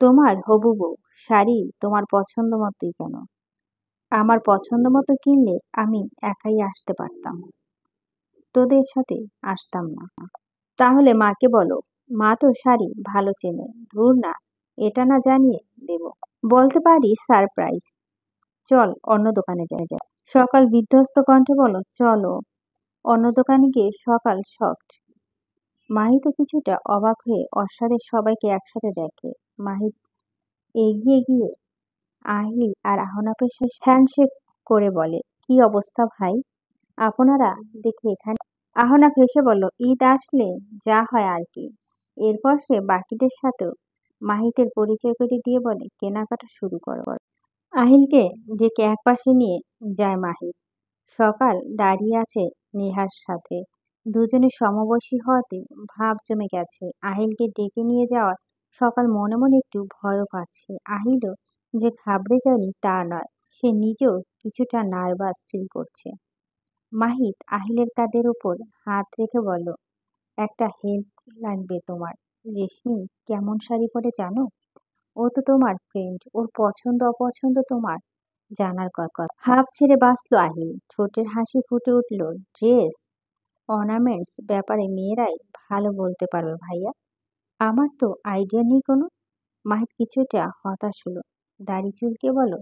তোমার হবু বউ শাড়ি তোমার পছন্দ মতোই কেন? আমার পছন্দ মতো কিনলে আমি একাই আসতে পারতাম, তোদের সাথে আসতাম না। তাহলে মাকে বলো, মা তো শাড়ি ভালো চেনে। ধুর না, এটা না জানিয়ে দেব। বলতে পারি সারপ্রাইজ। চল, অন্য দোকানে যাই। সকাল বিধ্বস্ত কণ্ঠে বলো, চলো। অন্য দোকানে গিয়ে সকাল শকড। মাহি তো কিছুটা অবাক হয়ে অর্ষাদের সবাইকে একসাথে দেখে। মাহি এগিয়ে গিয়ে আহিল আর আহনাফের সাথে হ্যান্ডশেক করে বলে, কি অবস্থা ভাই, আপনারা দেখে এখানে? আহনাফ হেসে বলল, ঈদ আসলে যা হয় আর কি। এরপর সে বাকিদের সাথেও মাহিতের পরিচয় করে দিয়ে বলে, কেনাকাটা শুরু করো। আহিলকে ডেকে একপাশে নিয়ে যায় মাহিত। সকাল দাঁড়িয়ে আছে নেহার সাথে। দুজনে সমবয়সী হওয়াতে ভাব জমে গেছে। আহিলকে ডেকে নিয়ে যাওয়ার সকাল মনে মনে একটু ভয়ও পাচ্ছে। আহিলও যে ঘাবড়ে যায়নি তা নয়, সে নিজেও কিছুটা নার্ভাস ফিল করছে। মাহিত আহিলের কাঁধের উপর হাত রেখে বলল, একটা হেল্প লাগবে তোমার। রেশমি কেমন শাড়ি পরে জানো? ও তো তোমার ফ্রেন্ড, ওর পছন্দ অপছন্দ তোমার জানার কথা। হাঁপ ছেড়ে বাঁচলো আহিল, ঠোঁটের হাসি ফুটে উঠল। ড্রেস অর্নামেন্টস ব্যাপারে মেয়েরাই ভালো বলতে পারবে ভাইয়া। আমার তো আইডিয়া নেই কোনো। মাহিত কিছুটা হতাশ হলো, দাড়ি চুলকে বলো,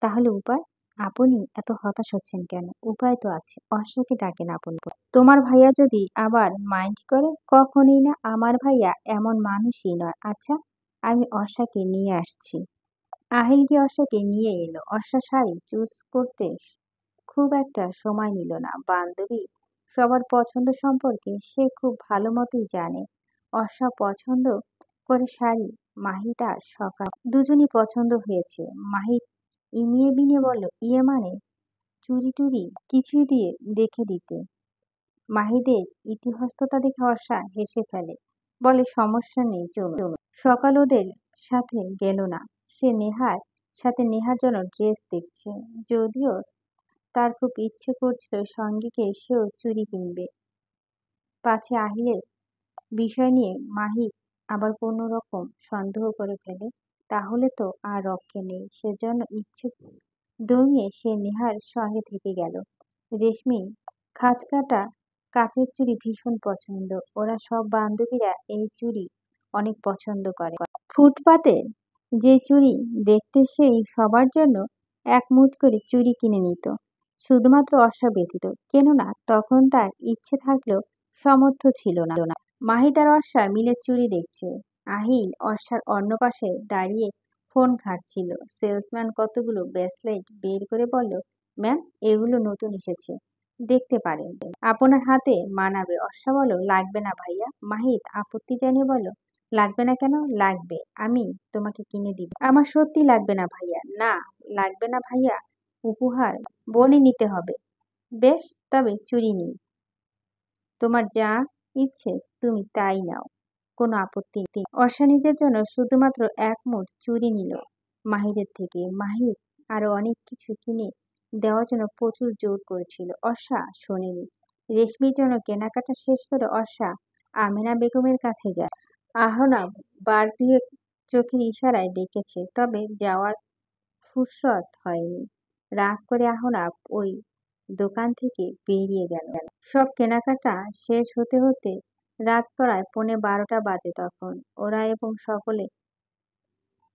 তাহলে উপায়? আপনি এত হতাশ হচ্ছেন কেন? উপায় তো আছে, অর্ষাকে ডাকেন আপন বলে। তোমার ভাইয়া যদি আবার মাইন্ড করে? কখনই না, আমার ভাইয়া এমন মানুষই নয়। আচ্ছা, আমি অর্ষাকে নিয়ে আসছি। আহিল গিয়ে অর্ষাকে নিয়ে এলো। অর্ষা শাড়ি চুজ করতে খুব একটা সময় নিল না। বান্ধবী সবার পছন্দ সম্পর্কে সে খুব ভালো মতোই জানে। অর্ষা পছন্দ করে শাড়ি, মাহিত আর সকাল দুজনই পছন্দ হয়েছে। মাহিত ইনিয়ে বিনিয়ে বলল, ইয়ে মানে চুরি টুরি কিছু দিয়ে দেখে দিতে। মাহিদের ইতিহস্ততা দেখে অর্ষা হেসে ফেলে, বলে সমস্যা নেই, চলুন। সকাল ওদের সাথে গেল না। সে নেহার সাথে নেহার জন্য ড্রেস দেখছে। যদিও তার খুব ইচ্ছে করছিল সঙ্গীকে সেও চুড়ি কিনবে, পাছে আহিলের বিষয় নিয়ে মাহিত আবার কোনো রকম সন্দেহ করে ফেলে, তাহলে তো আর রক্ষে নেই। সেজন্য ইচ্ছে দমিয়ে সে নেহার সঙ্গে থেকে গেল। রেশমি খাঁজকাটা কাচের চুড়ি ভীষণ পছন্দ। ওরা সব বান্ধবীরা এই চুড়ি অনেক পছন্দ করে। ফুটপাতে যে চুড়ি দেখতে সেই সবার জন্য এক মুঠ করে চুড়ি কিনে নিত, শুধুমাত্র অর্ষা ব্যতীত। কেননা তখন তার ইচ্ছে থাকলেও সামর্থ্য ছিল না। মাহিত আর অর্ষা মিলে চুড়ি দেখছে। আহিল অর্ষার অন্য পাশে দাঁড়িয়ে ফোন ঘাঁটছিল। সেলসম্যান কতগুলো ব্রেসলেট বের করে বলল, ম্যাম, এগুলো নতুন এসেছে, দেখতে পারেন, আপনার হাতে মানাবে। অর্ষা বলল, লাগবে না ভাইয়া। মাহিত আপত্তি জানিয়ে বলল, লাগবে না কেন? লাগবে, আমি তোমাকে কিনে দিব। আমার সত্যি লাগবে না ভাইয়া। না, লাগবে না ভাইয়া, উপহার বোনই নিতে হবে। বেশ, তবে চুরি নিই, তোমার যা ইচ্ছে তুমি তাই নাও, কোনো আপত্তি নেই। অর্ষা নিজের জন্য শুধুমাত্র এক মুঠ চুড়ি নিল মাহিরের থেকে। মাহির আরো অনেক কিছু কিনে দেওয়ার জন্য প্রচুর জোর করেছিল, অর্ষা শোনেনি। রেশমির জন্য কেনাকাটা শেষ করে অর্ষা আমেনা বেগমের কাছে যায়। আহনাব বার দিয়ে চোখের ইশারায় ডেকেছে, তবে যাওয়ার ফুরসত হয়নি। রাগ করে আহনাব ওই দোকান থেকে বেরিয়ে গেল। সব কেনাকাটা শেষ হতে হতে রাত প্রায় 11:15 বাজে তখন। ওরা এবং সকলে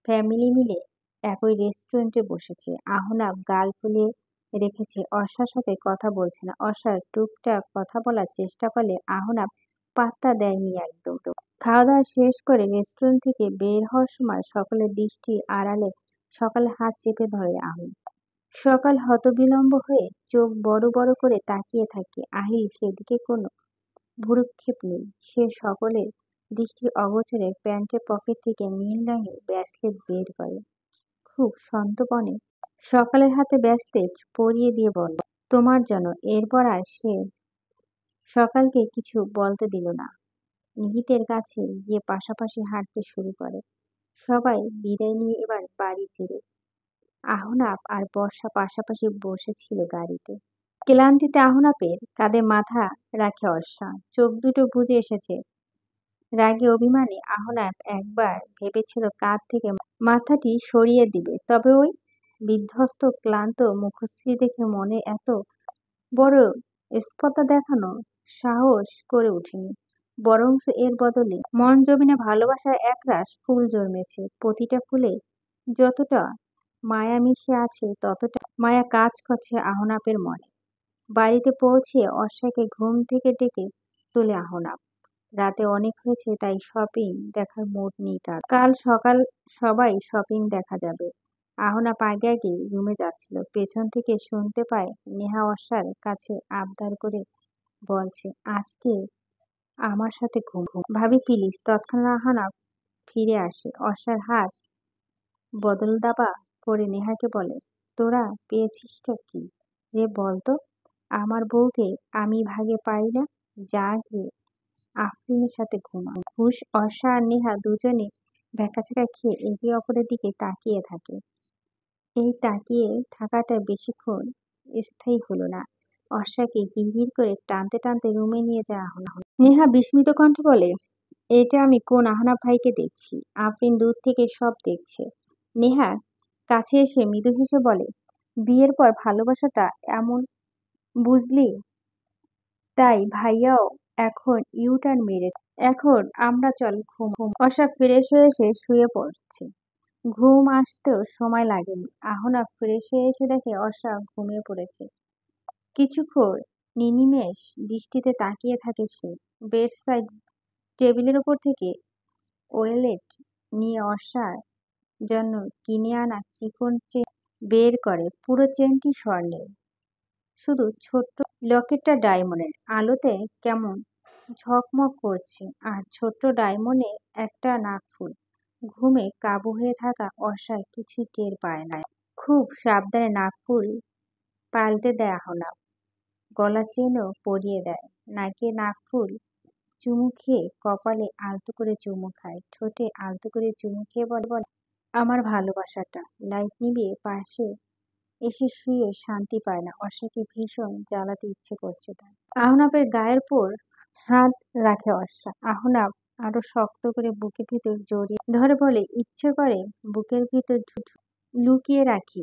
ফ্যামিলি মিলে একই রেস্টুরেন্টে বসেছে। আহনাব গাল ফুলিয়ে রেখেছে, অর্ষার সাথে কথা বলছে না। অর্ষার টুকটাক কথা বলার চেষ্টা করলে আহনাব পাত্তা দেয়নি একদম। খাওয়া দাওয়া শেষ করে রেস্টুরেন্ট থেকে বের হওয়ার সময় সকলের দৃষ্টি আড়ালে সকালে হাত চেপে ধরে আহিল। সকাল হতবিলম্ব হয়ে চোখ বড় বড় করে তাকিয়ে থাকে। আহিল সেদিকে কোনো ভ্রূক্ষেপ নেই। সে সকলের দৃষ্টি অগোচরে প্যান্টের পকেট থেকে নীল রঙের ব্রেসলেট বের করে খুব সন্তর্পণে সকালের হাতে ব্রেসলেট পরিয়ে দিয়ে বলল, তোমার জন্য। এরপর আর সে সকালকে কিছু বলতে দিল না। নিহিতের কাছে গিয়ে পাশাপাশি হাঁটতে শুরু করে। সবাই বিদায় নিয়ে এবার বাড়ি ফিরে। আহনাফ আর বর্ষা পাশাপাশি বসেছিল গাড়িতে। ক্লান্তিতে আহনাফের কাঁধে মাথা রাখে অর্ষা, চোখ দুটো বুজে এসেছে। রাগে অভিমানে আহনাফ একবার ভেবেছিল কাঁধ থেকে মাথাটি সরিয়ে দিবে, তবে ওই বিধ্বস্ত ক্লান্ত মুখশ্রী দেখে মনে এত বড় স্পর্ধা দেখানো সাহস করে ওঠেনি। বরঞ্চ এর বদলে মন জমিনে ভালোবাসার একরাশ ফুল জন্মেছে। প্রতিটা ফুলে যতটা মায়া মিশে আছে ততটা মায়া কাজ করছে আহনাফের মনে। বাড়িতে পৌঁছে অর্ষাকে ঘুম থেকে ডেকে তোলে আহনাফ। রাতে অনেক হয়েছে, তাই শপিং দেখার মুড নেই তার। কাল সকাল সবাই শপিং দেখা যাবে। আহনাফ আগে আগে রুমে যাচ্ছিল, পেছন থেকে শুনতে পায় নেহা অর্ষার কাছে আবদার করে বলছে, আজকে আমার সাথে ঘুম। ভাবি প্লিজ। তৎক্ষণাৎ আহনাফ ফিরে আসে। অর্ষার হাত বদল দাবা করে নেহাকে বলে, তোরা পেয়েছিসটা কি রে বলতো? আমার বউকে আমি ভাগে পাই না, যা গিয়ে আফরিনের সাথে ঘুমা। হুশ। অর্ষা আর নেহা দুজনে ভ্যাকাচেকা খেয়ে একে অপরের দিকে তাকিয়ে থাকে। এই তাকিয়ে থাকাটা বেশিক্ষণ স্থায়ী হলো না। অর্ষাকে গিরগির করে টানতে টানতে রুমে নিয়ে যায় আহনাফ। নেহা বিস্মিত কণ্ঠে বলে, এটা আমি কোন আহনাফ ভাইকে দেখছি? আফরিন দূর থেকে সব দেখছে। নেহা কাছে এসে মৃদু হেসে বলে, বিয়ের পর ভালোবাসাটা এমন, বুঝলি? তাই ভাইয়াও এখন ইউটার্ন মেরেছে। এখন আমরা চল ঘুম। অর্ষা ফ্রেশ হয়ে এসে শুয়ে পড়ছে। ঘুম আসতেও সময় লাগেনি। আহনাফ ফ্রেশ হয়ে এসে দেখে অর্ষা ঘুমিয়ে পড়েছে। কিছুক্ষণ নিনিমেষ দৃষ্টিতে তাকিয়ে থাকে সে। বেড সাইড টেবিলের উপর থেকে ওয়েলেট নিয়ে অর্ষার জন্য কিনে আনা চিকন চেন বের করে। পুরো চেনটি স্বর্ণের, শুধু ছোট্ট লকেটটা ডায়মন্ডের। আলোতে কেমন ঝকমক করছে, আর ছোট্ট ডায়মন্ডের একটা নাকফুল। ঘুমে কাবু হয়ে থাকা অর্ষা কিছুই টের পায় না। খুব সাবধানে নাকফুল পাল্টে দেয় আহনাফ। গলা চেনও পরিয়ে দেয়। নাকে নাকফুল চুমু খেয়ে কপালে আলতো করে চুমু খায়, ঠোঁটে আলতো করে চুমু খেয়ে বলে, আমার ভালোবাসাটা। লাইট নিভিয়ে পাশে এসে শুয়ে শান্তি পায় না। অর্ষাকে ভীষণ জ্বালাতে ইচ্ছে করছে তার। আহনাফের গায়ের উপর হাত রাখে অর্ষা। আহনাফ আরো শক্ত করে বুকের ভিতর জড়িয়ে ধরে বলে, ইচ্ছে করে বুকের ভিতর লুকিয়ে রাখি।